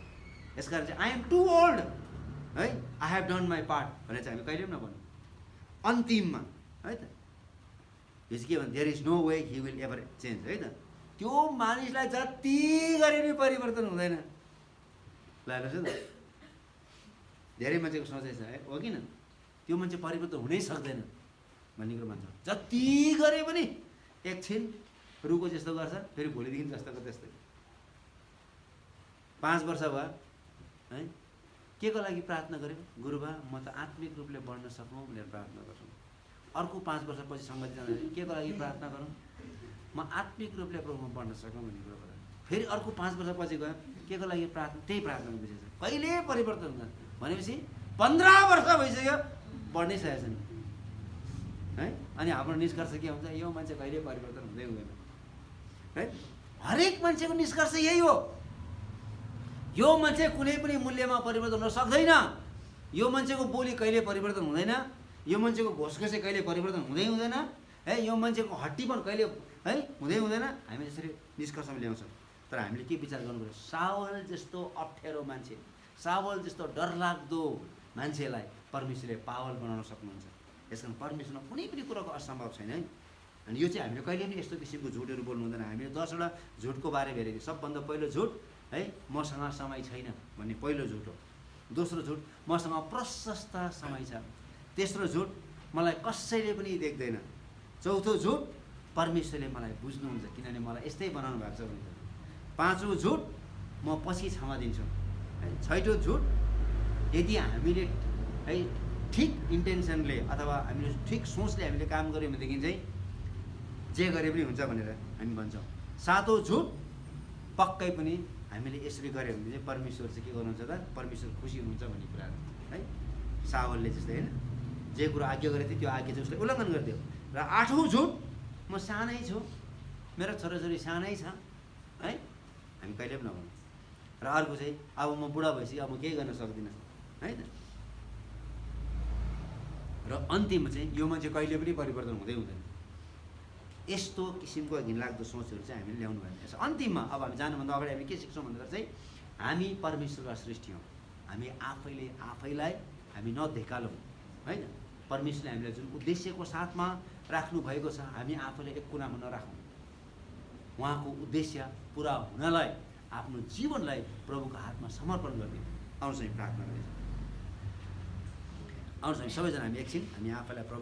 यसकारण चाहिँ आई एम टु ओल्ड है, I have done my part भनेर चाहिँ हामी कहिले पनि नभन्नु। अन्तिममा है त यो चाहिँ के भन्छ? There is no way he will ever change है त। त्यो मानिसलाई जति गरे पनि परिवर्तन हुँदैन। लाग्छ नि, धेरै मान्छेको सोचाइ छ है, हो किन? त्यो मान्छे परिवर्तन हुनै सक्दैन भन्ने कुरो भन्छ। जति गरे पनि एकछिन रुखो जस्तो गर्छ, फेरि भोलिदेखि जस्तोको त्यस्तै। 5 वर्ष भयो है, के को लागि प्रार्थना गरेँ? गुरुबा म त आत्मिक रूपले बढ्न सकौँ भनेर प्रार्थना गर्छु। अर्को 5 वर्षपछि सङ्गति जाँदाखेरि के को लागि प्रार्थना गरौँ? म आत्मिक रूपले प्रभुमा बढ्न सकौँ भन्ने कुरो गरेँ। फेरि अर्को 5 वर्षपछि गयो, के को लागि प्रार्थना? त्यही प्रार्थनाको विषय छ। कहिले परिवर्तन हुँदैन भनेपछि 15 वर्ष भइसक्यो, बढ्नै सकेको छ नि है। अनि हाम्रो निष्कर्ष के हुन्छ, यो मान्छे कहिले परिवर्तन हुँदै हुँदैन है। हरेक मान्छेको निष्कर्ष यही हो, यो मान्छे कुनै पनि मूल्यमा परिवर्तन हुन सक्दैन, यो मान्छेको बोली कहिले परिवर्तन हुँदैन, यो मान्छेको घोषघोसे कहिले परिवर्तन हुँदै हुँदैन है, यो मान्छेको हट्टीपन कहिले है हुँदै हुँदैन। हामी यसरी निष्कर्षमा ल्याउँछौँ। तर हामीले के विचार गर्नु पर्यो, साउल जस्तो अप्ठ्यारो मान्छे, साउल जस्तो डरलाग्दो मान्छेलाई परमेश्वरले पावल बनाउन सक्नुहुन्छ। यस कारण परमेश्वरमा कुनै पनि कुराको असम्भव छैन है। अनि यो चाहिँ हामीले कहिले पनि यस्तो किसिमको झुटहरू बोल्नु हुँदैन। हामीले 10वटा झुटको बारे हेरेको, सबभन्दा पहिलो झुट है मसँग समय छैन भन्ने पहिलो झुट हो। दोस्रो झुट मसँग प्रशस्त समय छ। तेस्रो झुट मलाई कसैले पनि देख्दैन। चौथो झुट परमेश्वरले मलाई बुझ्नुहुन्छ किनभने मलाई यस्तै बनाउनु भएको छ भन्छ। पाँचौँ झुट म पछि क्षमा दिन्छु है। छैटौँ झुट यदि हामीले है ठिक इन्टेन्सनले अथवा हामीले ठिक सोचले हामीले काम गऱ्यौँ भनेदेखि चाहिँ जे गरे पनि हुन्छ भनेर हामी भन्छौँ। सातौँ झुट पक्कै पनि हामीले यसरी गऱ्यौँ भने चाहिँ परमेश्वर चाहिँ के गर्नुहुन्छ त, परमेश्वर खुसी हुनुहुन्छ भन्ने कुरा है। सावलले जस्तै होइन, जे कुरो आज्ञा गरेको थियो त्यो आज्ञा चाहिँ उसले उल्लङ्घन गरिदियो। र आठौँ झुट म सानै छु, मेरो छोराछोरी सानै छ है, हामी कहिले पनि नभनौँ। र अर्को चाहिँ अब म बुढा भएपछि अब म केही गर्न सक्दिनँ है त। र अन्तिममा चाहिँ यो मान्छे कहिले पनि परिवर्तन हुँदै हुँदैन। यस्तो किसिमको घिनलाग्दो सोचहरू चाहिँ हामीले ल्याउनु भएन। यसो अन्तिममा अब हामी जानुभन्दा अगाडि हामी के सिक्छौँ भन्दा चाहिँ हामी परमेश्वरका सृष्टि हौँ। हामी आफैले आफैलाई हामी नधेकालौँ होइन। परमेश्वरले हामीलाई जुन उद्देश्यको साथमा राख्नु भएको छ हामी आफैले एक कुनामा नराखौँ। उहाँको उद्देश्य पुरा हुनलाई आफ्नो जीवनलाई प्रभुको हातमा समर्पण गरिदिउँ। आउँछ हामी प्रार्थना गर्छौँ। आउँछ हामी सबैजना हामी एकछिन हामी आफैलाई